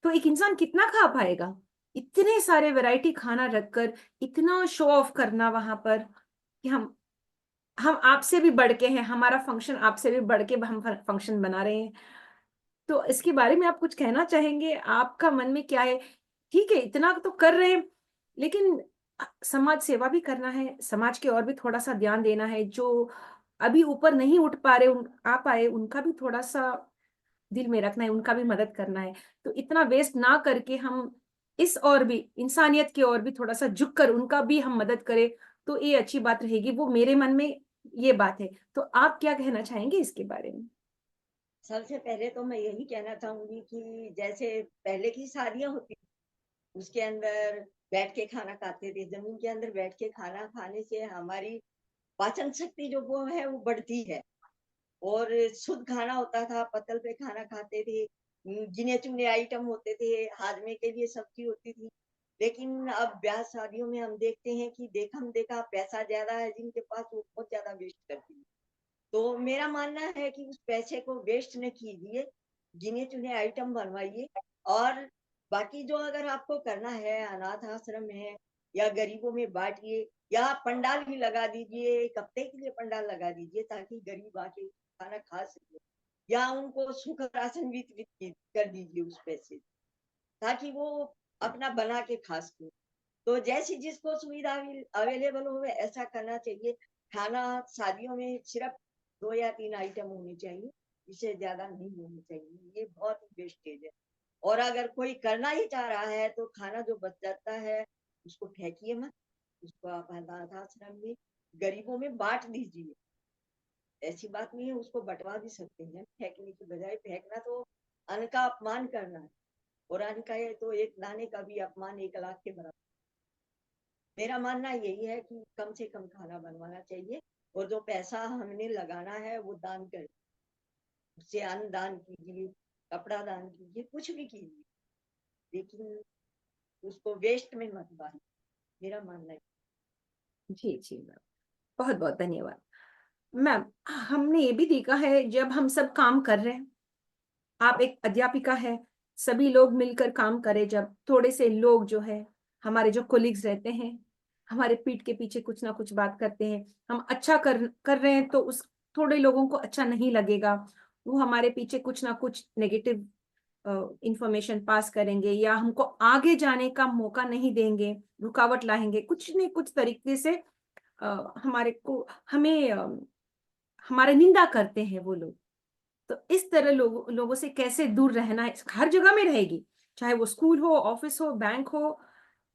Speaker 1: तो एक इंसान कितना खा पाएगा? इतने सारे वैरायटी खाना रखकर इतना शो ऑफ करना वहां पर कि हम आपसे भी बढ़ के हैं, हमारा फंक्शन आपसे भी बढ़ के हम फंक्शन बना रहे हैं। तो इसके बारे में आप कुछ कहना चाहेंगे? आपका मन में क्या है? ठीक है, इतना तो कर रहे हैं, लेकिन समाज सेवा भी करना है, समाज के और भी थोड़ा सा ध्यान देना है। जो अभी ऊपर नहीं उठ पा रहे, आ पाए, उनका भी थोड़ा सा दिल में रखना है, उनका भी मदद करना है। तो इतना वेस्ट ना करके हम इस और भी इंसानियत की ओर भी थोड़ा सा झुक कर उनका भी हम मदद करें, तो ये अच्छी बात रहेगी। वो मेरे मन में ये बात है। तो आप क्या कहना चाहेंगे इसके बारे में?
Speaker 2: सबसे पहले तो मैं यही कहना चाहूंगी कि जैसे पहले की शादियां होती, उसके अंदर बैठ के खाना खाते थे, जमीन के अंदर बैठ के खाना खाने से हमारी पाचन शक्ति जो वो है वो बढ़ती है, और शुद्ध खाना होता था, पत्तल पे खाना खाते थे। गिने चुने आइटम होते थे, हाजमे के लिए सब्जी होती थी। लेकिन अब ब्याह शादियों में हम देखते हैं कि देखा देखा पैसा ज्यादा है जिनके पास, वो बहुत ज्यादा वेस्ट करती है। तो मेरा मानना है कि उस पैसे को वेस्ट न कीजिए, गिने चुने आइटम बनवाइए। और बाकी जो अगर आपको करना है, अनाथ आश्रम है या गरीबों में बांटिए, या पंडाल भी लगा दीजिए, एक हफ्ते के लिए पंडाल लगा दीजिए ताकि गरीब आके खाना खा सके, या उनको सूखा राशन वितरित कर दीजिए उस पैसे, ताकि वो अपना बना के खा सके। तो जैसी जिसको सुविधा अवेलेबल हो ऐसा करना चाहिए। खाना शादियों में सिर्फ 2 या 3 आइटम होने चाहिए, इससे ज्यादा नहीं होने चाहिए, ये बहुत वेस्टेज है। और अगर कोई करना ही चाह रहा है तो खाना जो बच जाता है उसको फेंकिए मत, उसको आप अनाथ आश्रम में गरीबों में बांट दीजिए। ऐसी बात नहीं है, उसको बंटवा भी सकते हैं फेंकने की बजाय। फेंकना तो अन्न का अपमान करना है, और अन्न का है तो एक दाने का भी अपमान 1 लाख के बराबर। मेरा मानना यही है कि कम से कम खाना बनवाना चाहिए, और जो पैसा हमने लगाना है वो दान करें। उससे अन्न दान कीजिए, कपड़ा दान कीजिए, कुछ भी कीजिए, लेकिन उसको वेस्ट में मत डालिए। मेरा मानना है।
Speaker 1: जी जी मैम, बहुत बहुत धन्यवाद। मैम, हमने ये भी देखा है जब हम सब काम कर रहे हैं, आप एक अध्यापिका है, सभी लोग मिलकर काम करें, जब थोड़े से लोग जो है, हमारे जो कोलिग्स रहते हैं, हमारे पीठ के पीछे कुछ ना कुछ बात करते हैं, हम अच्छा कर रहे हैं तो उस थोड़े लोगों को अच्छा नहीं लगेगा, वो हमारे पीछे कुछ ना कुछ नेगेटिव इंफॉर्मेशन पास करेंगे, या हमको आगे जाने का मौका नहीं देंगे, रुकावट लाएंगे कुछ न कुछ तरीके से। हमारे को हमें हमारे निंदा करते हैं वो लोग। तो इस तरह लोगों से कैसे दूर रहना है? हर जगह में रहेगी, चाहे वो स्कूल हो, ऑफिस हो, बैंक हो,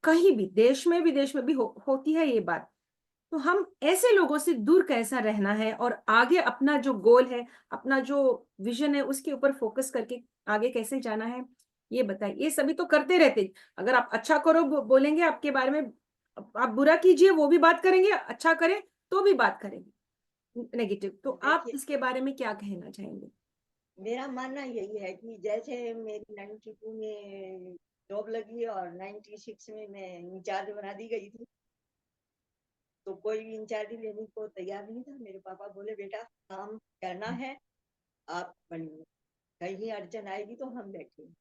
Speaker 1: कहीं भी, देश में विदेश में भी होती है ये बात। तो हम ऐसे लोगों से दूर कैसा रहना है, और आगे अपना जो गोल है, अपना जो विजन है, उसके ऊपर फोकस करके आगे कैसे जाना है, ये बताइए। ये सभी तो करते रहते, अगर आप अच्छा करो बोलेंगे आपके बारे में, आप बुरा कीजिए वो भी बात करेंगे, अच्छा करें तो भी बात करेंगे नेगेटिव। तो आप
Speaker 2: देखिए,
Speaker 1: इसके बारे में क्या कहना चाहेंगे?
Speaker 2: मेरा मानना यही है कि जैसे मेरी 92 में जॉब लगी और 96 में मैं इंचार्ज बना दी गई थी, तो कोई भी इंचार्ज लेने को तैयार नहीं था। मेरे पापा बोले बेटा काम करना है, आप बनिए। कहीं अड़चन आएगी तो हम बैठेंगे।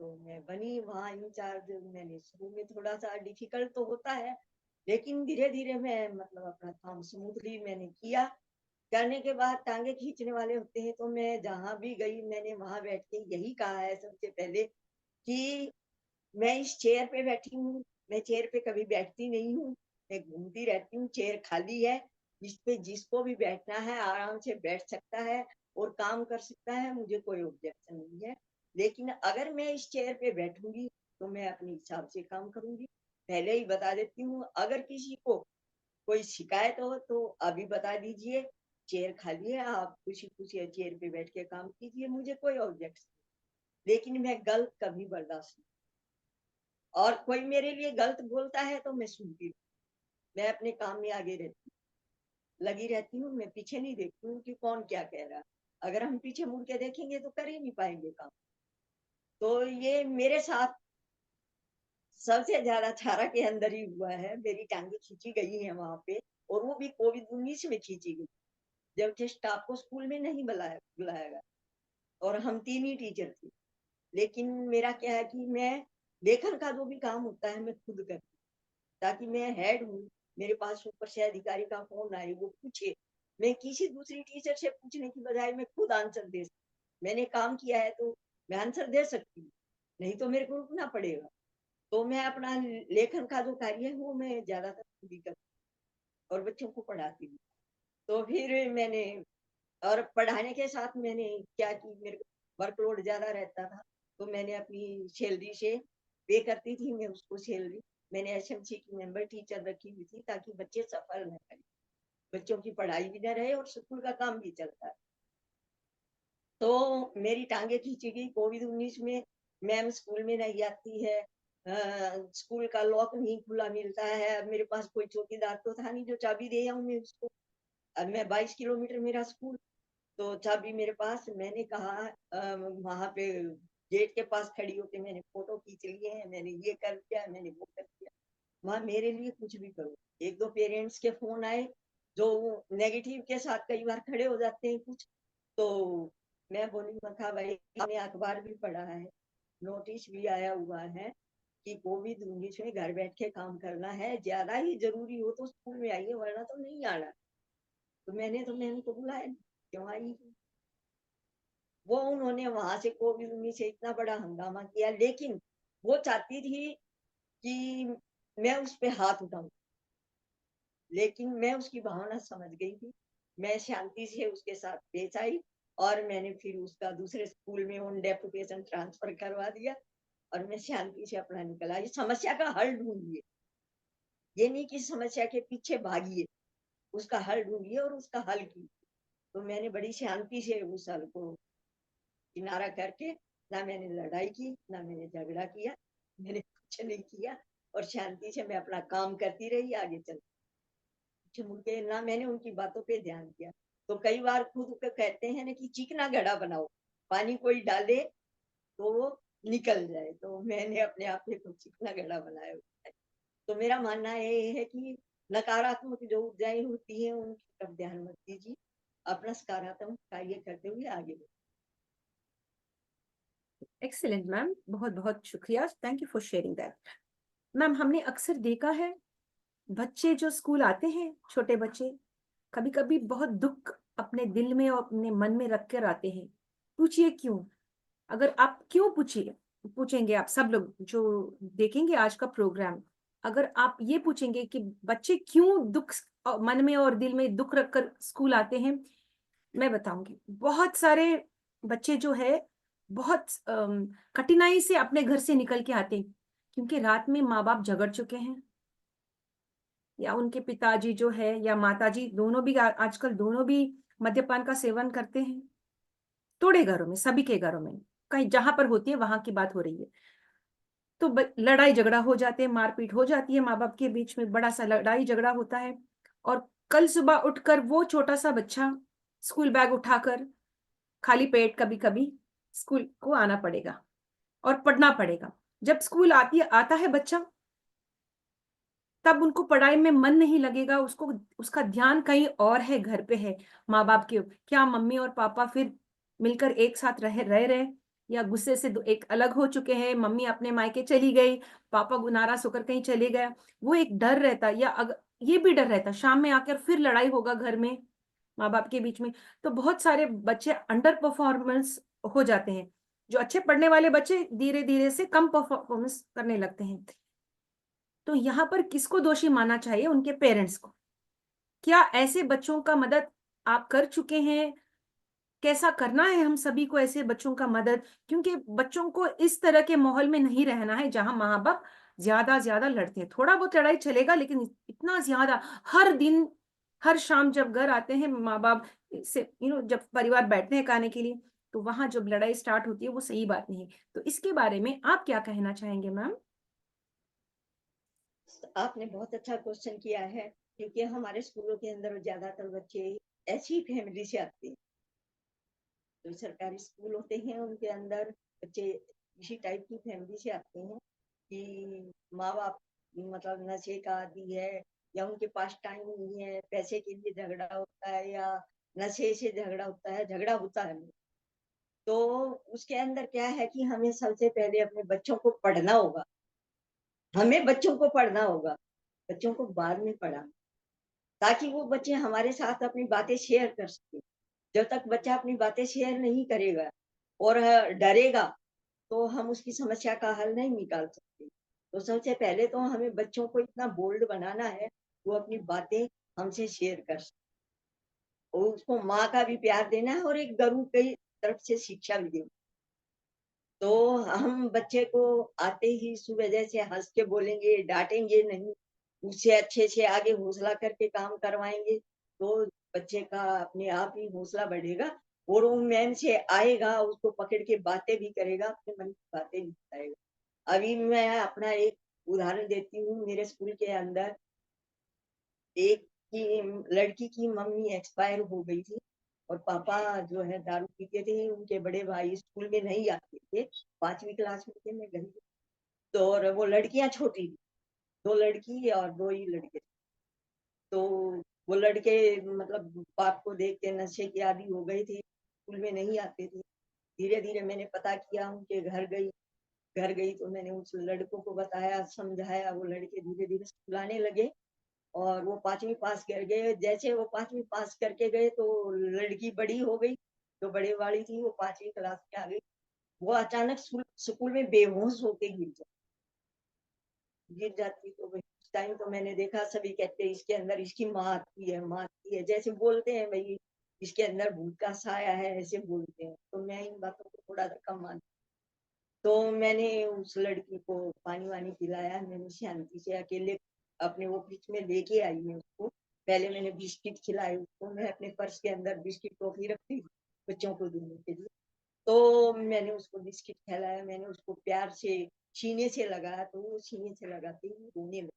Speaker 2: तो मैं बनी वहाँ इंचार्ज। मैंने शुरू में थोड़ा सा डिफिकल्ट तो होता है, लेकिन धीरे धीरे मैं मतलब अपना काम स्मूथली मैंने किया। करने के बाद टांगे खींचने वाले होते हैं, तो मैं जहाँ भी गई मैंने वहां बैठ के यही कहा है सबसे पहले कि मैं इस चेयर पे बैठी हूँ, मैं चेयर पे कभी बैठती नहीं हूँ, मैं घूमती रहती हूँ, चेयर खाली है, इस पे जिसको भी बैठना है आराम से बैठ सकता है और काम कर सकता है, मुझे कोई ऑब्जेक्शन नहीं है। लेकिन अगर मैं इस चेयर पे बैठूंगी तो मैं अपने हिसाब से काम करूंगी। पहले ही बता देती हूँ, अगर किसी को कोई शिकायत हो तो अभी बता दीजिए, चेयर खाली है, आप खुशी खुशी चेयर पे बैठ के काम कीजिए, मुझे कोई ऑब्जेक्शन। लेकिन मैं गलत कभी बर्दाश्त नहीं, और कोई मेरे लिए गलत बोलता है तो मैं सुनती हूँ। मैं अपने काम में आगे रहती हूँ, लगी रहती हूँ, मैं पीछे नहीं देखती हूँ कि कौन क्या कह रहा है। अगर हम पीछे मुड़ के देखेंगे तो कर ही नहीं पाएंगे काम। तो ये मेरे साथ सबसे ज्यादा छारा के अंदर ही हुआ है, मेरी टांगे खींची गई है वहां पे, और वो भी कोविड-19 में खींची गई, जबकि स्टाफ को स्कूल में नहीं बुलाया बुलाया गया और हम 3 ही टीचर थे। लेकिन मेरा क्या है कि मैं लेखन का जो भी काम होता है मैं खुद करती हूँ, ताकि मैं हेड हूँ, मेरे पास ऊपर से अधिकारी का फोन आए, वो पूछे, मैं किसी दूसरी टीचर से पूछने की बजाय मैं खुद आंसर दे सकती। मैंने काम किया है तो मैं आंसर दे सकती हूँ, नहीं तो मेरे को रुकना पड़ेगा। तो मैं अपना लेखन का जो कार्य है वो मैं ज्यादातर खुद ही करती हूँ और बच्चों को पढ़ाती हूँ। तो फिर मैंने, और पढ़ाने के साथ मैंने क्या कि मेरे को वर्कलोड ज्यादा रहता था, तो मैंने अपनी सैलरी से पे करती थी मैं उसको सैलरी। मैंने एसएमसी की मेंबर टीचर रखी हुई थी ताकि बच्चे सफर न करें, बच्चों की पढ़ाई भी न रहे और स्कूल का काम भी चलता है। तो मेरी टांगे खींची गई कोविड-19 में। मैम स्कूल में नहीं आती है, स्कूल का लॉक नहीं खुला मिलता है, अब मेरे पास कोई चौकीदार तो था नहीं जो चाबी दे आऊं मैं उसको। अब मैं 22 किलोमीटर मेरा स्कूल, तो चाबी मेरे पास। मैंने कहा वहां पे गेट के पास खड़ी होके मैंने फोटो खींच लिए हैं, मैंने ये कर दिया, मैंने वो कर दिया। वहां मेरे लिए कुछ भी करो। एक दो पेरेंट्स के फोन आए जो नेगेटिव के साथ कई बार खड़े हो जाते हैं कुछ, तो मैं बोली, मैं कहा भाई मैंने अखबार भी पढ़ा है, नोटिस भी आया हुआ है कि कोविड-19 में घर बैठ के काम करना है, ज्यादा ही जरूरी हो तो स्कूल में आइए वरना तो नहीं आना। तो मैंने तो बुलाया नहीं, क्यों आई? वो उन्होंने वहां से कोविड-19 से इतना बड़ा हंगामा किया, लेकिन वो चाहती थी कि मैं उस पे हाथ उठाऊं, लेकिन मैं उसकी भावना समझ गई थी। मैं शांति से उसके साथ पेश आई और मैंने फिर उसका दूसरे स्कूल में ऑन डेपुटेशन ट्रांसफर करवा दिया और मैं शांति से अपना निकल आई। समस्या का हल ढूंढिए, ये नहीं कि समस्या के पीछे भागिए, उसका हल ढूंढिए और उसका हल कीजिए। तो मैंने बड़ी शांति से उस हल को किनारा करके, ना मैंने लड़ाई की, ना मैंने झगड़ा किया, मैंने कुछ नहीं किया और शांति से मैं अपना काम करती रही, आगे चल पीछे मुड़ के ना मैंने उनकी बातों पे ध्यान दिया। तो कई बार खुद को कहते हैं ना कि चिकना घड़ा बनाओ, पानी कोई डाले तो वो निकल जाए, तो मैंने अपने आप में को चिकना घड़ा बनाया हुआ है। तो मेरा मानना ये है कि नकारात्मक जो ऊर्जाएं होती हैं उनकी तरफ ध्यान मत दीजिए, अपना सकारात्मक कार्य करते हुए आगे बढ़िए।
Speaker 1: एक्सीलेंट मैम, बहुत बहुत शुक्रिया, thank you for sharing that. Ma'am, हमने अक्सर देखा है बच्चे जो स्कूल आते हैं, छोटे बच्चे कभी कभी बहुत दुख अपने दिल में और अपने मन में रख कर आते हैं। पूछिए क्यों? अगर आप क्यों पूछिए, पूछेंगे, आप सब लोग जो देखेंगे आज का प्रोग्राम, अगर आप ये पूछेंगे कि बच्चे क्यों दुख मन में और दिल में दुख रखकर स्कूल आते हैं, मैं बताऊंगी। बहुत सारे बच्चे जो है बहुत कठिनाई से अपने घर से निकल के आते हैं, क्योंकि रात में माँ बाप झगड़ चुके हैं, या उनके पिताजी जो है या माताजी दोनों भी आजकल दोनों भी मद्यपान का सेवन करते हैं। थोड़े घरों में, सभी के घरों में, कहीं जहां पर होती है वहां की बात हो रही है। तो लड़ाई झगड़ा हो जाते हैं, मारपीट हो जाती है, माँ बाप के बीच में बड़ा सा लड़ाई झगड़ा होता है। और कल सुबह उठकर वो छोटा सा बच्चा स्कूल बैग उठाकर खाली पेट कभी कभी स्कूल को आना पड़ेगा और पढ़ना पड़ेगा। जब स्कूल आता है बच्चा, तब उनको पढ़ाई में मन नहीं लगेगा, उसको उसका ध्यान कहीं और है, घर पे है, माँ बाप के। क्या मम्मी और पापा फिर मिलकर एक साथ रह रहे, या गुस्से से एक अलग हो चुके हैं, मम्मी अपने मायके चली गई, पापा नाराज होकर कहीं चले गया, वो एक डर रहता, या ये भी डर रहता शाम में आकर फिर लड़ाई होगा घर में माँ बाप के बीच में। तो बहुत सारे बच्चे अंडर परफॉर्मेंस हो जाते हैं। जो अच्छे पढ़ने वाले बच्चे धीरे धीरे से कम परफॉर्मेंस करने लगते हैं। तो यहाँ पर किसको दोषी मानना चाहिए? उनके पेरेंट्स को। क्या ऐसे बच्चों का मदद आप कर चुके हैं? कैसा करना है हम सभी को ऐसे बच्चों का मदद? क्योंकि बच्चों को इस तरह के माहौल में नहीं रहना है जहां माँ बाप ज्यादा लड़ते हैं। थोड़ा बहुत लड़ाई चलेगा, लेकिन इतना ज्यादा हर दिन, हर शाम जब घर आते हैं माँ बाप से, जब परिवार बैठते हैं खाने के लिए, तो वहां जब लड़ाई स्टार्ट होती है वो सही बात नहीं है। तो इसके बारे में आप क्या कहना चाहेंगे मैम?
Speaker 2: आपने बहुत अच्छा क्वेश्चन किया है, क्योंकि हमारे स्कूलों के अंदर ज्यादातर बच्चे ऐसी फैमिली से आते हैं। जो सरकारी स्कूल होते हैं उनके अंदर बच्चे इसी टाइप की फैमिली से आते हैं कि माँ बाप मतलब नशे का आदी है, या उनके पास टाइम नहीं है, पैसे के लिए झगड़ा होता है, या नशे से झगड़ा होता है। तो उसके अंदर क्या है कि हमें सबसे पहले अपने बच्चों को पढ़ना होगा। हमें बच्चों को पढ़ना होगा, बच्चों को बाद में पढ़ाना, ताकि वो बच्चे हमारे साथ अपनी बातें शेयर कर सके। जब तक बच्चा अपनी बातें शेयर नहीं करेगा और डरेगा, तो हम उसकी समस्या का हल नहीं निकाल सकते। तो सबसे पहले तो हमें बच्चों को इतना बोल्ड बनाना है, वो अपनी बातें हमसे शेयर कर सके, और उसको माँ का भी प्यार देना है और एक गुरु की तरफ से शिक्षा भी देनी। तो हम बच्चे को आते ही सुबह जैसे हंस के बोलेंगे, डांटेंगे नहीं, उससे अच्छे से आगे हौसला करके काम करवाएंगे, तो बच्चे का अपने आप ही हौसला बढ़ेगा, और वो मैम से आएगा, उसको पकड़ के बातें भी करेगा, अपने मन की बातें भी बताएगा। अभी मैं अपना एक उदाहरण देती हूँ। मेरे स्कूल के अंदर एक की लड़की की मम्मी एक्सपायर हो गई थी, और पापा जो है दारू पीते थे। उनके बड़े भाई स्कूल में नहीं आते थे, 5वीं क्लास में थे, मैं गई। तो और वो लड़कियां छोटी थी, 2 लड़की और 2 ही लड़के। तो वो लड़के मतलब बाप को देख के नशे के आदी हो गए थे, स्कूल में नहीं आते थे। धीरे धीरे मैंने पता किया, उनके घर गई तो मैंने उस लड़कों को बताया, समझाया। वो लड़के धीरे धीरे स्कूल आने लगे, और वो 5वीं पास कर गए। जैसे वो 5वीं पास करके गए, तो लड़की बड़ी हो गई, जो बड़े वाली थी वो 5वीं क्लास में आ गई। वो अचानक स्कूल में बेहोश होके गिर जाती। तो वही उस टाइम तो मैंने देखा, सभी कहते हैं इसके अंदर इसकी माँ आती है, माँ आती है, जैसे बोलते हैं भाई इसके अंदर भूत का साया है, ऐसे बोलते हैं। तो मैं इन बातों को थोड़ा सा कम मानती। तो मैंने उस लड़की को पानी वानी पिलाया, मैंने शांति से अकेले अपने वो बीच में लेके आई मैं उसको। पहले मैंने बिस्किट खिलाए उसको, मैं अपने पर्स के अंदर बिस्किट टॉफी रखती थी बच्चों को देने के लिए। तो मैंने उसको बिस्किट खिलाया, मैंने उसको प्यार से सीने से लगाया, तो वो सीने से लगाते ही रोने लगी।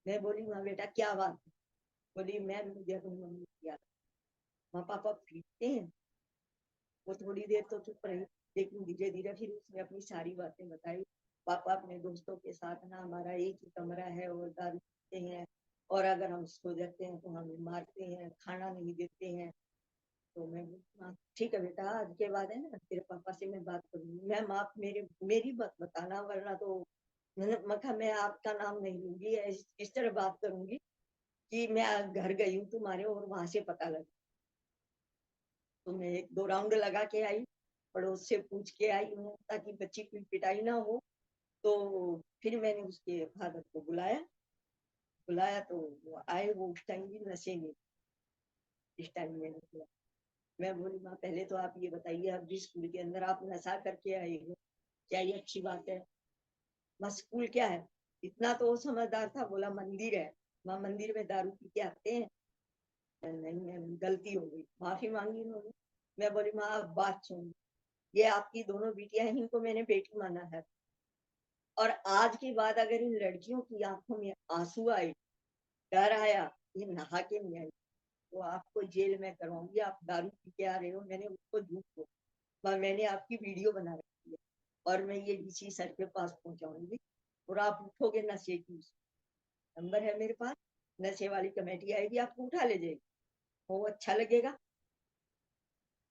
Speaker 2: मैं बोली, माँ बेटा क्या बात है? बोली, मैम मुझे अपनी मम्मी की याद। माँ पापा पीटते हैं? वो थोड़ी देर तो चुप रही, लेकिन धीरे धीरे फिर उसने अपनी सारी बातें बताई। पापा अपने दोस्तों के साथ ना, हमारा एक ही कमरा है, और दारू पीते हैं, और अगर हम सो जाते हैं तो हमें मारते हैं, खाना नहीं देते हैं। तो मैं बोली, हाँ ठीक है बेटा, आज के बाद है ना तेरे पापा से मैं बात करूंगी। मैम आप मेरी बात बताना, वरना तो मैं कहा मैं आपका नाम नहीं लूंगी, इस तरह बात करूंगी कि मैं घर गई हूँ तुम्हारे, और वहां से पता लगा। तो मैं 1-2 राउंड लगा के आई, पड़ोस से पूछ के आई हूँ, ताकि बच्ची की पिटाई ना हो। तो फिर मैंने उसके फादर को बुलाया तो वो आए। वो उस टाइम भी नशे में, इस टाइम मैंने किया। मैं बोली, माँ पहले तो आप ये बताइए, आप जिस स्कूल के अंदर आप नशा करके आए हो, क्या ये अच्छी बात है? माँ स्कूल क्या है? इतना तो वो समझदार था, बोला मंदिर है। माँ मंदिर में दारू पी के आते हैं? नहीं मैम गलती हो गई, माफी मांगी उन्होंने। मैं बोली, माँ आप बात सुन, ये आपकी दोनों बेटियां हैं, इनको मैंने बेटी माना है, और आज के बाद अगर इन लड़कियों की आंखों में आंसू आए, डर आया, ये नहा के नहीं आई, तो आपको जेल में करवाऊंगी। आप दारू पी के आ रहे हो, मैंने उसको झूठ बोला, मैंने आपकी वीडियो बना रखी है, और मैं ये डीसी सर के पास पहुंचाऊंगी, और आप उठोगे नशे की। नंबर है मेरे पास, नशे वाली कमेटी आएगी, आपको उठा ले जाएगी, वो अच्छा लगेगा।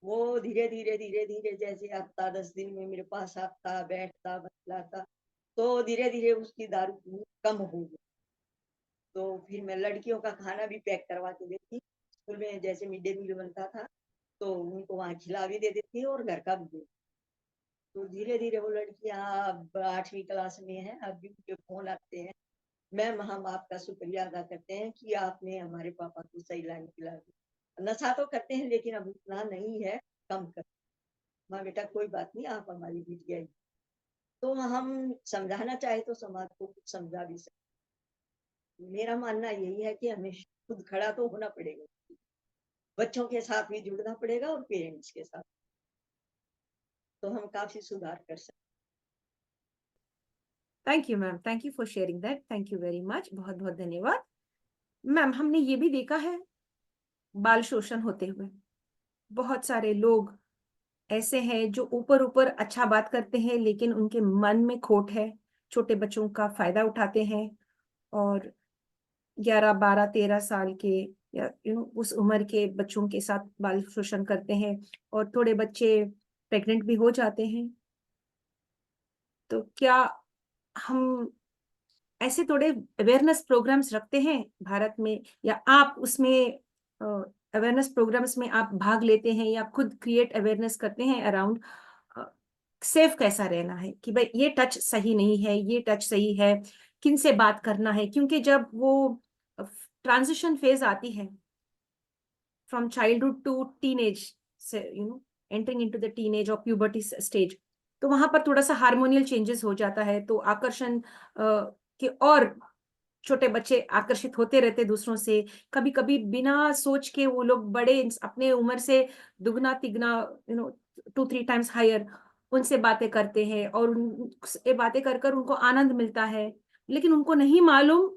Speaker 2: वो धीरे-धीरे जैसे हफ्ता 10 दिन में मेरे पास आता, बैठता, बतलाता, तो धीरे-धीरे उसकी दारू पीनी कम हो गई। तो फिर मैं लड़कियों का खाना भी पैक करवा के देती। स्कूल में जैसे मिड डे मील बनता था, तो उनको वहाँ खिला भी दे देती और घर का भी दे। तो धीरे-धीरे वो लड़कियाँ अब 8वीं क्लास में हैं, अब भी उनके फ़ोन आते हैं, मैम हम आपका शुक्रिया अदा करते हैं कि आपने हमारे पापा को सही लाइन खिला दी। नशा तो करते हैं लेकिन अब उतना नहीं है, कम कर। माँ बेटा कोई बात नहीं, आप हमारी बिटिया ही। तो हम समझाना चाहे तो समाज को कुछ समझा भी सकते। मेरा मानना यही है कि हमें खुद खड़ा तो होना पड़ेगा। बच्चों के साथ भी जुड़ना पड़ेगा और पेरेंट्स के साथ, तो हम काफ़ी सुधार कर सकते
Speaker 1: thank you ma'am, thank you for sharing that, thank you very much, बहुत बहुत धन्यवाद। मैम हमने ये भी देखा है बाल शोषण होते हुए। बहुत सारे लोग ऐसे हैं जो ऊपर ऊपर अच्छा बात करते हैं लेकिन उनके मन में खोट है, छोटे बच्चों का फायदा उठाते हैं और 11 12 13 साल के या उस उम्र के बच्चों के साथ बाल शोषण करते हैं और थोड़े बच्चे प्रेग्नेंट भी हो जाते हैं। तो क्या हम ऐसे थोड़े अवेयरनेस प्रोग्राम्स रखते हैं भारत में, या आप उसमें अवेयरनेस प्रोग्राम्स में आप भाग लेते हैं या खुद क्रिएट अवेयरनेस करते हैं अराउंड सेफ कैसा रहना है कि भाई ये टच सही नहीं है, ये टच सही है, किन से बात करना है, क्योंकि जब वो ट्रांजिशन फेज आती है फ्रॉम चाइल्डहुड टू टीनेज से एंटरिंग इनटू द टीनेज और प्यूबर्टी स्टेज, तो वहां पर थोड़ा सा हार्मोनियल चेंजेस हो जाता है, तो आकर्षण के और छोटे बच्चे आकर्षित होते रहते दूसरों से, कभी कभी बिना सोच के वो लोग बड़े अपने उम्र से दुगना तिगना 2 3 टाइम्स हायर उनसे बातें करते हैं और उनसे बातें कर कर उनको आनंद मिलता है, लेकिन उनको नहीं मालूम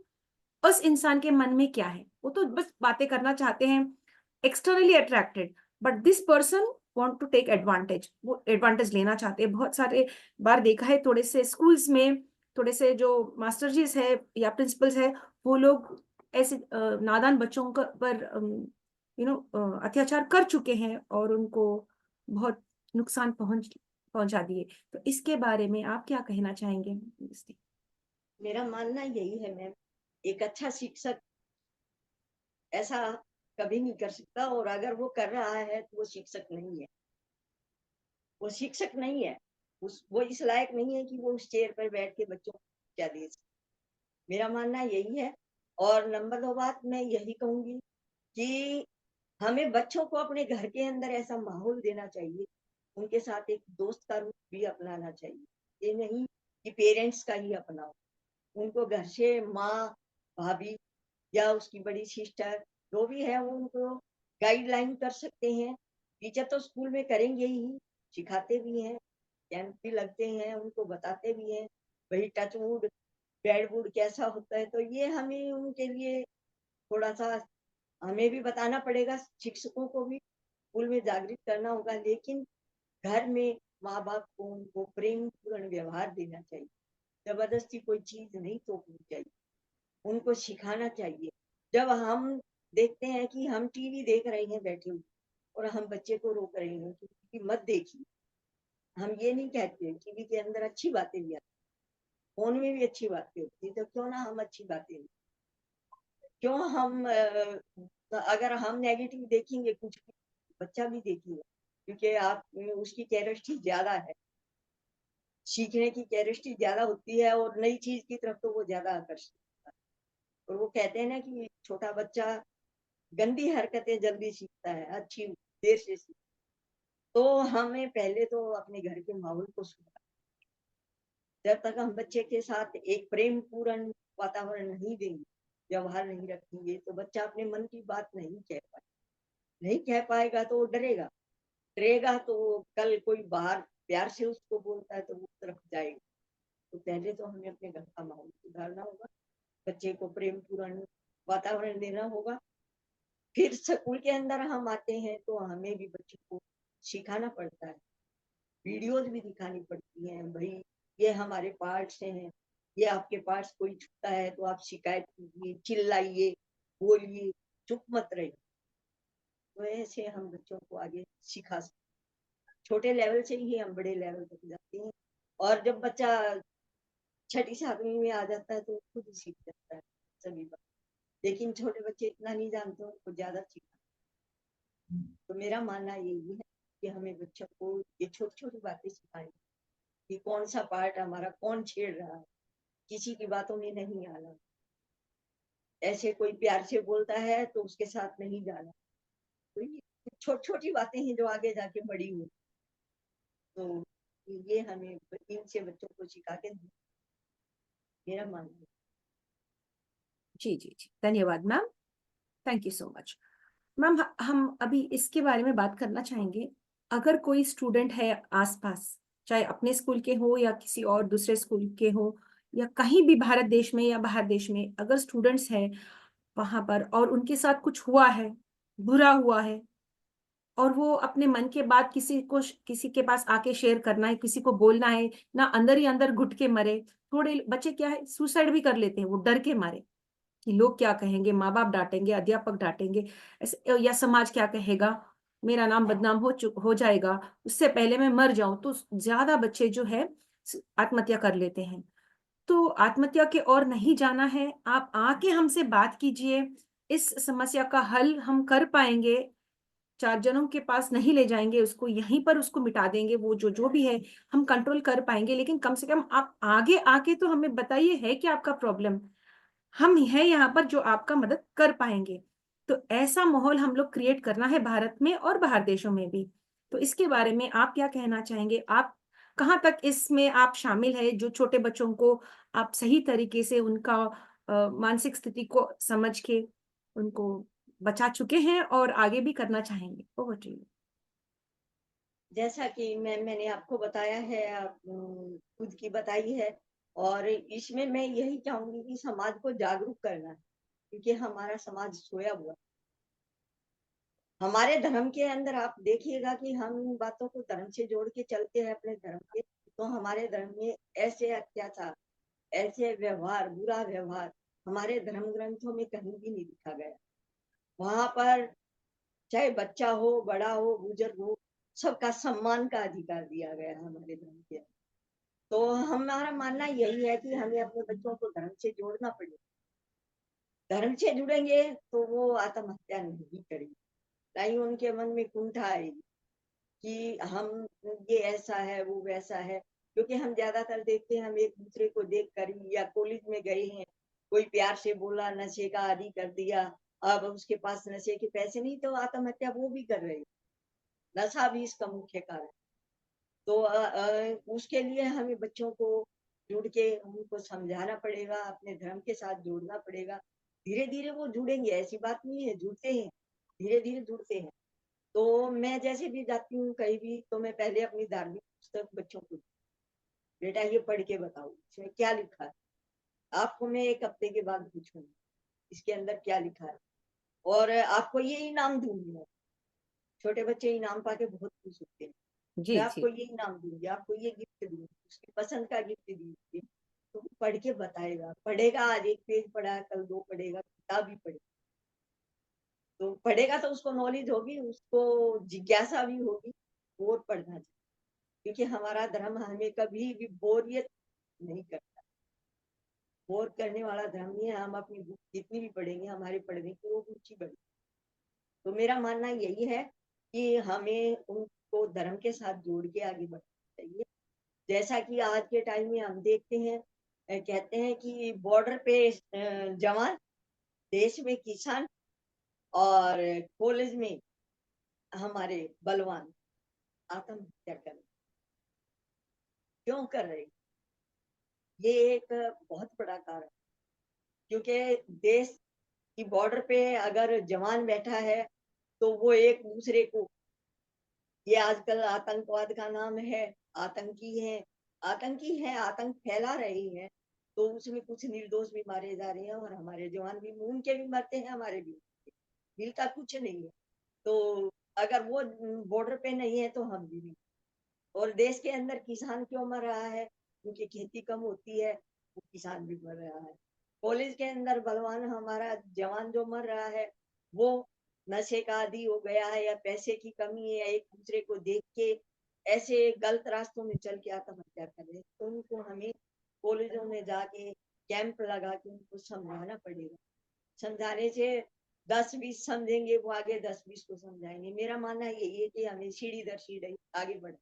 Speaker 1: उस इंसान के मन में क्या है। वो तो बस बातें करना चाहते हैं, externally attracted, but this person want to take advantage, वो एडवांटेज लेना चाहते हैं। बहुत सारे बार देखा है थोड़े से स्कूल्स में, थोड़े से जो मास्टर जीस है या प्रिंसिपल्स है, वो लोग ऐसे नादान बच्चों पर अत्याचार कर चुके हैं और उनको बहुत नुकसान पहुंचा दिए। तो इसके बारे में आप क्या कहना चाहेंगे?
Speaker 2: मेरा मानना यही है मैम, एक अच्छा शिक्षक ऐसा कभी नहीं कर सकता और अगर वो कर रहा है तो वो शिक्षक नहीं है। वो शिक्षक नहीं है, वो इस लायक नहीं है कि वो उस चेयर पर बैठ के बच्चों को क्या दे सके। मेरा मानना यही है। और नंबर 2 बात मैं यही कहूँगी कि हमें बच्चों को अपने घर के अंदर ऐसा माहौल देना चाहिए, उनके साथ एक दोस्त का रूप भी अपनाना चाहिए। ये नहीं कि पेरेंट्स का ही अपनाओ, उनको घर से माँ, भाभी या उसकी बड़ी सिस्टर जो भी है वो उनको गाइडलाइन कर सकते हैं। टीचर तो स्कूल में करेंगे ही, सिखाते भी हैं, कैंप भी लगते हैं, उनको बताते भी हैं, वही टच वुड, बैड वुड कैसा होता है, तो ये हमें उनके लिए थोड़ा-सा हमें भी बताना पड़ेगा, शिक्षकों को भी स्कूल में जागृत करना होगा, लेकिन घर में माँ-बाप को उनको प्रेमपूर्ण व्यवहार देना चाहिए। ज़बरदस्ती कोई चीज़ नहीं थोपनी चाहिए, उनको सिखाना चाहिए। जब हम देखते हैं कि हम टीवी देख रहे हैं बैठे हुए और हम बच्चे को रोक रहे हैं कि टीवी मत देखिए, हम ये नहीं कहते, टीवी के अंदर अच्छी बातें भी आती हैं, फ़ोन में भी अच्छी बातें होती हैं, तो क्यों ना हम अच्छी बातें क्यों हम अगर हम नेगेटिव देखेंगे कुछ भी, बच्चा भी देखेगा, क्योंकि आप उसकी कैपेसिटी ज़्यादा है, सीखने की कैपेसिटी ज़्यादा होती है और नई चीज़ की तरफ तो वो ज़्यादा आकर्षित होता है। और वो कहते हैं ना कि छोटा बच्चा गंदी हरकतें जल्दी सीखता है, अच्छी देर से सीखता है। तो हमें पहले तो अपने घर के माहौल को सुधारना, जब तक हम बच्चे के साथ एक प्रेमपूर्ण वातावरण नहीं देंगे, व्यवहार नहीं रखेंगे, तो बच्चा अपने मन की बात नहीं कह पाएगा तो वो डरेगा। डरेगा तो कल कोई बाहर प्यार से उसको बोलता है तो वो उस तरफ जाएगा। तो पहले तो हमें अपने घर का माहौल सुधारना होगा, बच्चे को प्रेमपूर्ण वातावरण देना होगा। फिर स्कूल के अंदर हम आते हैं तो हमें भी बच्चों को सिखाना पड़ता है, वीडियोज़ भी दिखानी पड़ती हैं, भई ये हमारे पार्ट्स हैं, ये आपके पार्ट्स कोई छूता है तो आप शिकायत कीजिए, चिल्लाइए, बोलिए, चुप मत रहिए। तो ऐसे हम बच्चों को आगे सिखा सकते, छोटे लेवल से ही हम बड़े लेवल तक जाते हैं। और जब बच्चा छठी सातवीं में आ जाता है तो खुद ही सीख जाता है सभी बात, लेकिन छोटे बच्चे इतना नहीं जानते, उनको ज्यादा सीखा। तो मेरा मानना यही है कि हमें बच्चों को ये छोटी छोटी बातें सिखाएं कि कौन सा पार्ट हमारा कौन छेड़ रहा है, किसी की बातों में नहीं आना, ऐसे कोई प्यार से बोलता है तो उसके साथ नहीं जाना। तो ये छोटी छोटी बातें हैं जो आगे जाके बड़ी हुई। तो ये हमें इनसे बच्चों को सिखा के मेरा मानना है।
Speaker 1: जी जी जी, धन्यवाद ma'am, thank you so much. Ma'am हम अभी इसके बारे में बात करना चाहेंगे, अगर कोई स्टूडेंट है आसपास, चाहे अपने स्कूल के हो या किसी और दूसरे स्कूल के हो, या कहीं भी भारत देश में या बाहर देश में, अगर स्टूडेंट्स हैं वहां पर और उनके साथ कुछ हुआ है, बुरा हुआ है, और वो अपने मन के बात किसी के पास आके शेयर करना है, किसी को बोलना है ना, अंदर ही अंदर घुट के मरे। थोड़े बच्चे क्या है, सुसाइड भी कर लेते हैं वो डर के मारे कि लोग क्या कहेंगे, माँ बाप डांटेंगे, अध्यापक डांटेंगे, ऐसे या समाज क्या कहेगा, मेरा नाम बदनाम हो जाएगा, उससे पहले मैं मर जाऊं। तो ज्यादा बच्चे जो है आत्महत्या कर लेते हैं। तो आत्महत्या के और नहीं जाना है, आप आके हमसे बात कीजिए, इस समस्या का हल हम कर पाएंगे। चार जनों के पास नहीं ले जाएंगे उसको, यहीं पर उसको मिटा देंगे, वो जो जो भी है हम कंट्रोल कर पाएंगे, लेकिन कम से कम आप आगे आके तो हमें बताइए है कि आपका प्रॉब्लम, हम हैं यहाँ पर जो आपका मदद कर पाएंगे। तो ऐसा माहौल हम लोग क्रिएट करना है भारत में और बाहर देशों में भी। तो इसके बारे में आप क्या कहना चाहेंगे, आप कहाँ तक इसमें आप शामिल है, जो छोटे बच्चों को आप सही तरीके से उनका मानसिक स्थिति को समझ के उनको बचा चुके हैं और आगे भी करना चाहेंगे? Over to you.
Speaker 2: जैसा कि मैंने आपको बताया है, आप खुद की बताई है, और इसमें मैं यही चाहूंगी कि समाज को जागरूक करना है, क्योंकि हमारा समाज सोया हुआ है। हमारे धर्म के अंदर आप देखिएगा कि हम इन बातों को धर्म से जोड़ के चलते हैं अपने धर्म के, तो हमारे धर्म में ऐसे अत्याचार, ऐसे व्यवहार, बुरा व्यवहार हमारे धर्म ग्रंथों में कहीं भी नहीं लिखा गया। वहां पर चाहे बच्चा हो, बड़ा हो, बुजुर्ग हो, सबका सम्मान का अधिकार दिया गया है हमारे धर्म के। तो हमारा मानना यही है कि हमें अपने बच्चों को धर्म से जोड़ना पड़ेगा। धर्म से जुड़ेंगे तो वो आत्महत्या नहीं करेंगे, ना ही उनके मन में कुंठा आएगी कि हम ये ऐसा है वो वैसा है। क्योंकि हम ज्यादातर देखते हैं, हम एक दूसरे को देख कर ही, या कॉलेज में गए हैं, कोई प्यार से बोला, नशे का आदी कर दिया, अब उसके पास नशे के पैसे नहीं तो आत्महत्या वो भी कर रहे हैं। नशा भी इसका मुख्य कारण। तो उसके लिए हमें बच्चों को जुड़ के उनको समझाना पड़ेगा, अपने धर्म के साथ जोड़ना पड़ेगा। धीरे धीरे वो जुड़ेंगे, ऐसी बात नहीं है, जुड़ते हैं, धीरे धीरे जुड़ते हैं। तो मैं जैसे भी जाती हूँ कहीं भी, तो मैं पहले अपनी धार्मिक पुस्तक बच्चों को, बेटा ये पढ़ के बताओ इसमें क्या लिखा है। आपको मैं एक हफ्ते के बाद पूछूंगी इसके अंदर क्या लिखा है, और आपको ये इनाम दूंगी मैं। छोटे बच्चे इनाम पाके बहुत खुश होते हैं। मैं
Speaker 1: जी
Speaker 2: आपको
Speaker 1: जी
Speaker 2: ये इनाम दूंगी, आपको ये गिफ्ट दूंगी, उसकी पसंद का गिफ्ट दूंगी। तो वो पढ़ के बताएगा, पढ़ेगा, आज एक पेज पढ़ा, कल दो पढ़ेगा, किताब भी पढ़ेगा। तो पढ़ेगा तो उसको नॉलेज होगी, उसको जिज्ञासा भी होगी, और पढ़ना चाहिए। क्योंकि हमारा धर्म हमें कभी भी बोरियत नहीं करता, बोर करने वाला धर्म नहीं है। हम अपनी बुक जितनी भी पढ़ेंगे, हमारे पढ़ने की वो रुचि बढ़ेगी। तो मेरा मानना यही है कि हमें उनको धर्म के साथ जोड़ के आगे बढ़ना चाहिए। जैसा कि आज के टाइम में हम देखते हैं, कहते हैं कि बॉर्डर पे जवान, देश में किसान, और कॉलेज में हमारे बलवान आत्महत्या कर रहे। क्यों कर रहे? ये एक बहुत बड़ा कारण, क्योंकि देश की बॉर्डर पे अगर जवान बैठा है तो वो एक दूसरे को, ये आजकल आतंकवाद का नाम है, आतंकी है, आतंकी है, आतंक फैला रही है। तो उसमें कुछ निर्दोष भी मारे जा रहे हैं, और हमारे जवान भी, उनके भी मरते हैं, हमारे भी मरते हैं। मिलता कुछ नहीं है। तो अगर वो बॉर्डर पे नहीं है तो हम भी नहीं। और देश के अंदर किसान क्यों मर रहा है? क्योंकि खेती कम होती है, वो किसान भी मर रहा है। कॉलेज के अंदर बलवान हमारा जवान जो मर रहा है, वो नशे का आदी हो गया है या पैसे की कमी है या एक दूसरे को देख के ऐसे गलत रास्तों में चल के आत्महत्या कर रहे हैं, तो उनको हमें कॉलेजों में जाके कैंप लगा के उनको समझाना पड़ेगा। समझाने से 10-20 समझेंगे, वो आगे 10-20 को समझाएंगे। मेरा मानना यही है कि हमें सीढ़ी दर सीढ़ी आगे बढ़।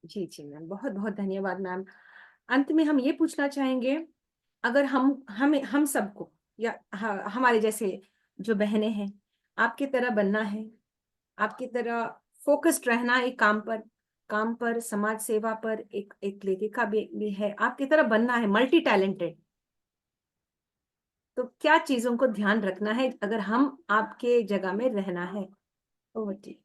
Speaker 1: जी जी मैम, बहुत बहुत धन्यवाद मैम। अंत में हम ये पूछना चाहेंगे, अगर हम सबको या हमारे जैसे जो बहनें हैं, आपकी तरह बनना है, आपकी तरह फोकस्ड रहना एक काम पर समाज सेवा पर, एक लेखिका भी है, आपकी तरह बनना है, मल्टी टैलेंटेड, तो क्या चीजों को ध्यान रखना है अगर हम आपके जगह में रहना है? Over to you.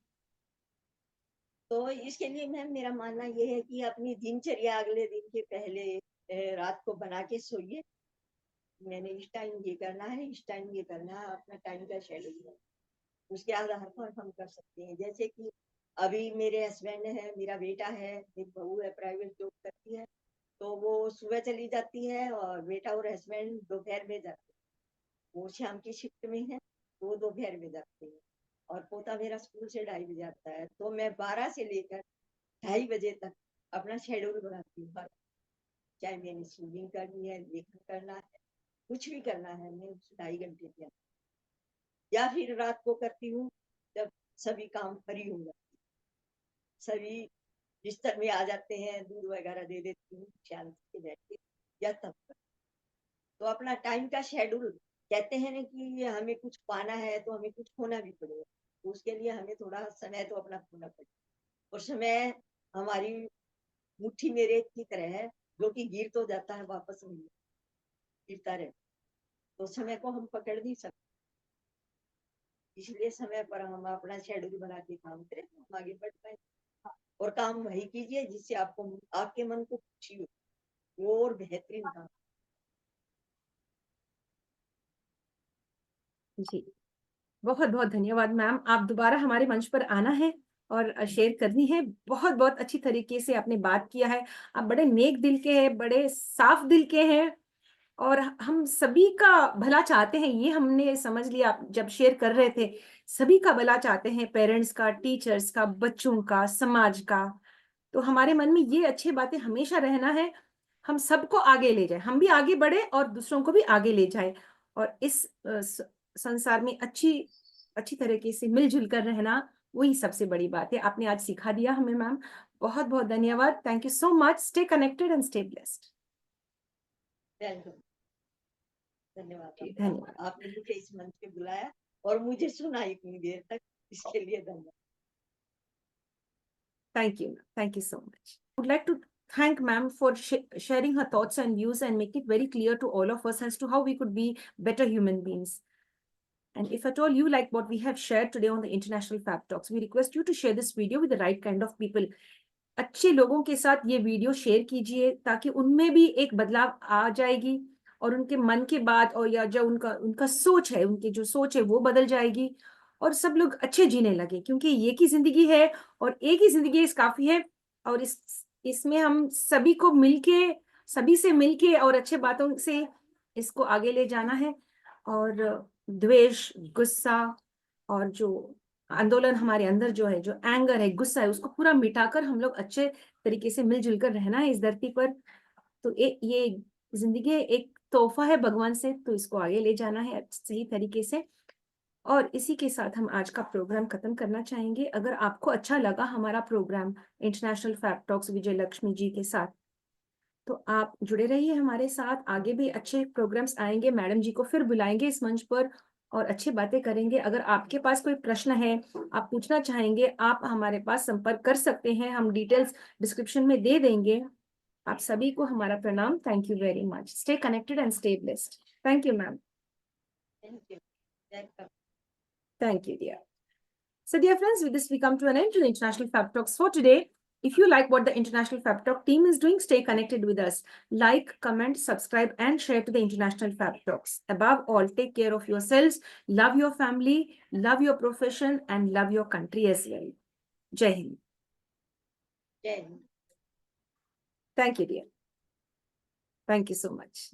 Speaker 2: तो इसके लिए मैम मेरा मानना ये है कि अपनी दिनचर्या अगले दिन के पहले रात को बना के सोइए। मैंने इस टाइम ये करना है, इस टाइम ये करना है, अपना टाइम का शेड्यूल है। उसके आधार पर हम कर सकते हैं। जैसे कि अभी मेरे हस्बैंड है, मेरा बेटा है, एक बहू है, प्राइवेट जॉब करती है, तो वो सुबह चली जाती है और बेटा और हस्बैंड दोपहर में जाते हैं। वो शाम की शिफ्ट में है, वो दोपहर में जाते हैं। और पोता मेरा स्कूल से 2:30 बजे आता है, तो मैं 12 से लेकर 2:30 बजे तक अपना शेड्यूल बनाती हूँ। चाहे मैंने स्विमिंग करनी है, लेखन करना है, कुछ भी करना है, मैं उस 2.5 घंटे के अंदर, या फिर रात को करती हूँ जब सभी काम फ्री हो जाते, सभी बिस्तर में आ जाते हैं, दूध वगैरह दे देती हूँ शांति से बैठ के, या तब कर। तो अपना टाइम का शेड्यूल, कहते हैं ना कि हमें कुछ पाना है तो हमें कुछ खोना भी पड़ेगा, तो उसके लिए हमें थोड़ा समय तो अपना खोना पड़ेगा। और समय हमारी मुट्ठी में रेत की तरह है, जो कि गिर तो जाता है, वापस नहीं गिरता रहे, तो समय को हम पकड़ नहीं सकते। इसलिए समय पर हम अपना शेड्यूल बना के काम करें तो हम आगे बढ़ पाए। और काम वही कीजिए जिससे आपको, आपके मन को खुशी हो, वो और बेहतरीन काम।
Speaker 1: जी, बहुत बहुत धन्यवाद मैम। आप दोबारा हमारे मंच पर आना है और शेयर करनी है। बहुत बहुत अच्छी तरीके से आपने बात किया है। आप बड़े नेक दिल के हैं, बड़े साफ दिल के हैं, और हम सभी का भला चाहते हैं, ये हमने समझ लिया आप जब शेयर कर रहे थे। सभी का भला चाहते हैं, पेरेंट्स का, टीचर्स का, बच्चों का, समाज का। तो हमारे मन में ये अच्छी बातें हमेशा रहना है, हम सबको आगे ले जाए, हम भी आगे बढ़े और दूसरों को भी आगे ले जाए, और इस संसार में अच्छी अच्छी तरीके से मिलजुल कर रहना, वही सबसे बड़ी बात है। आपने आज सिखा दिया हमें मैम, बहुत बहुत धन्यवाद। Thank you so much. Stay connected and stay blessed.
Speaker 2: धन्यवाद
Speaker 1: जी
Speaker 2: आपका,
Speaker 1: धन्यवाद।
Speaker 2: आपने मुझे इस मंच पे बुलाया और मुझे सुना इतनी देर तक, इसके लिए धन्यवाद।
Speaker 1: Thank you. Thank you so much. I would like to thank ma'am for sharing her thoughts and views and make it very clear to all of us as to how we could be better human beings. And if at all you like what we have shared today on the International Fab Talks, we request you to share this video with the right kind of people. अच्छे लोगों के साथ ये वीडियो शेयर कीजिए, ताकि उनमें भी एक बदलाव आ जाएगी और उनके मन के बात, और या जो उनका उनका सोच है, उनकी जो सोच है वो बदल जाएगी और सब लोग अच्छे जीने लगे, क्योंकि एक ही जिंदगी है और एक ही जिंदगी इस काफी है। और इसमें हम सभी को मिलके, सभी से मिलके और अच्छे बातों से इसको आगे ले जाना है। और द्वेष, गुस्सा और जो आंदोलन हमारे अंदर जो है, जो एंगर है, गुस्सा है, उसको पूरा मिटाकर हम लोग अच्छे तरीके से मिलजुल कर रहना है इस धरती पर। तो ये जिंदगी एक तोहफा है भगवान से, तो इसको आगे ले जाना है सही तरीके से। और इसी के साथ हम आज का प्रोग्राम खत्म करना चाहेंगे। अगर आपको अच्छा लगा हमारा प्रोग्राम इंटरनेशनल फैब टॉक्स विजय लक्ष्मी जी के साथ, तो आप जुड़े रहिए हमारे साथ। आगे भी अच्छे प्रोग्राम्स आएंगे, मैडम जी को फिर बुलाएंगे इस मंच पर और अच्छी बातें करेंगे। अगर आपके पास कोई प्रश्न है, आप पूछना चाहेंगे, आप हमारे पास संपर्क कर सकते हैं, हम डिटेल्स डिस्क्रिप्शन में दे देंगे। आप सभी को हमारा प्रणाम। Thank you very much. Stay connected and stay blessed. Thank you ma'am.
Speaker 2: Thank you.
Speaker 1: Thank you, dear. So, dear friends, with this we come to an end to the International Fab Talks for today. If you like what the International Fab Talk team is doing, stay connected with us. Like, comment, subscribe, and share to the International Fab Talks. Above all, take care of yourselves, love your family, love your profession, and love your country as well. Jai Hind.
Speaker 2: जय Hind.
Speaker 1: Thank you, dear. Thank you so much.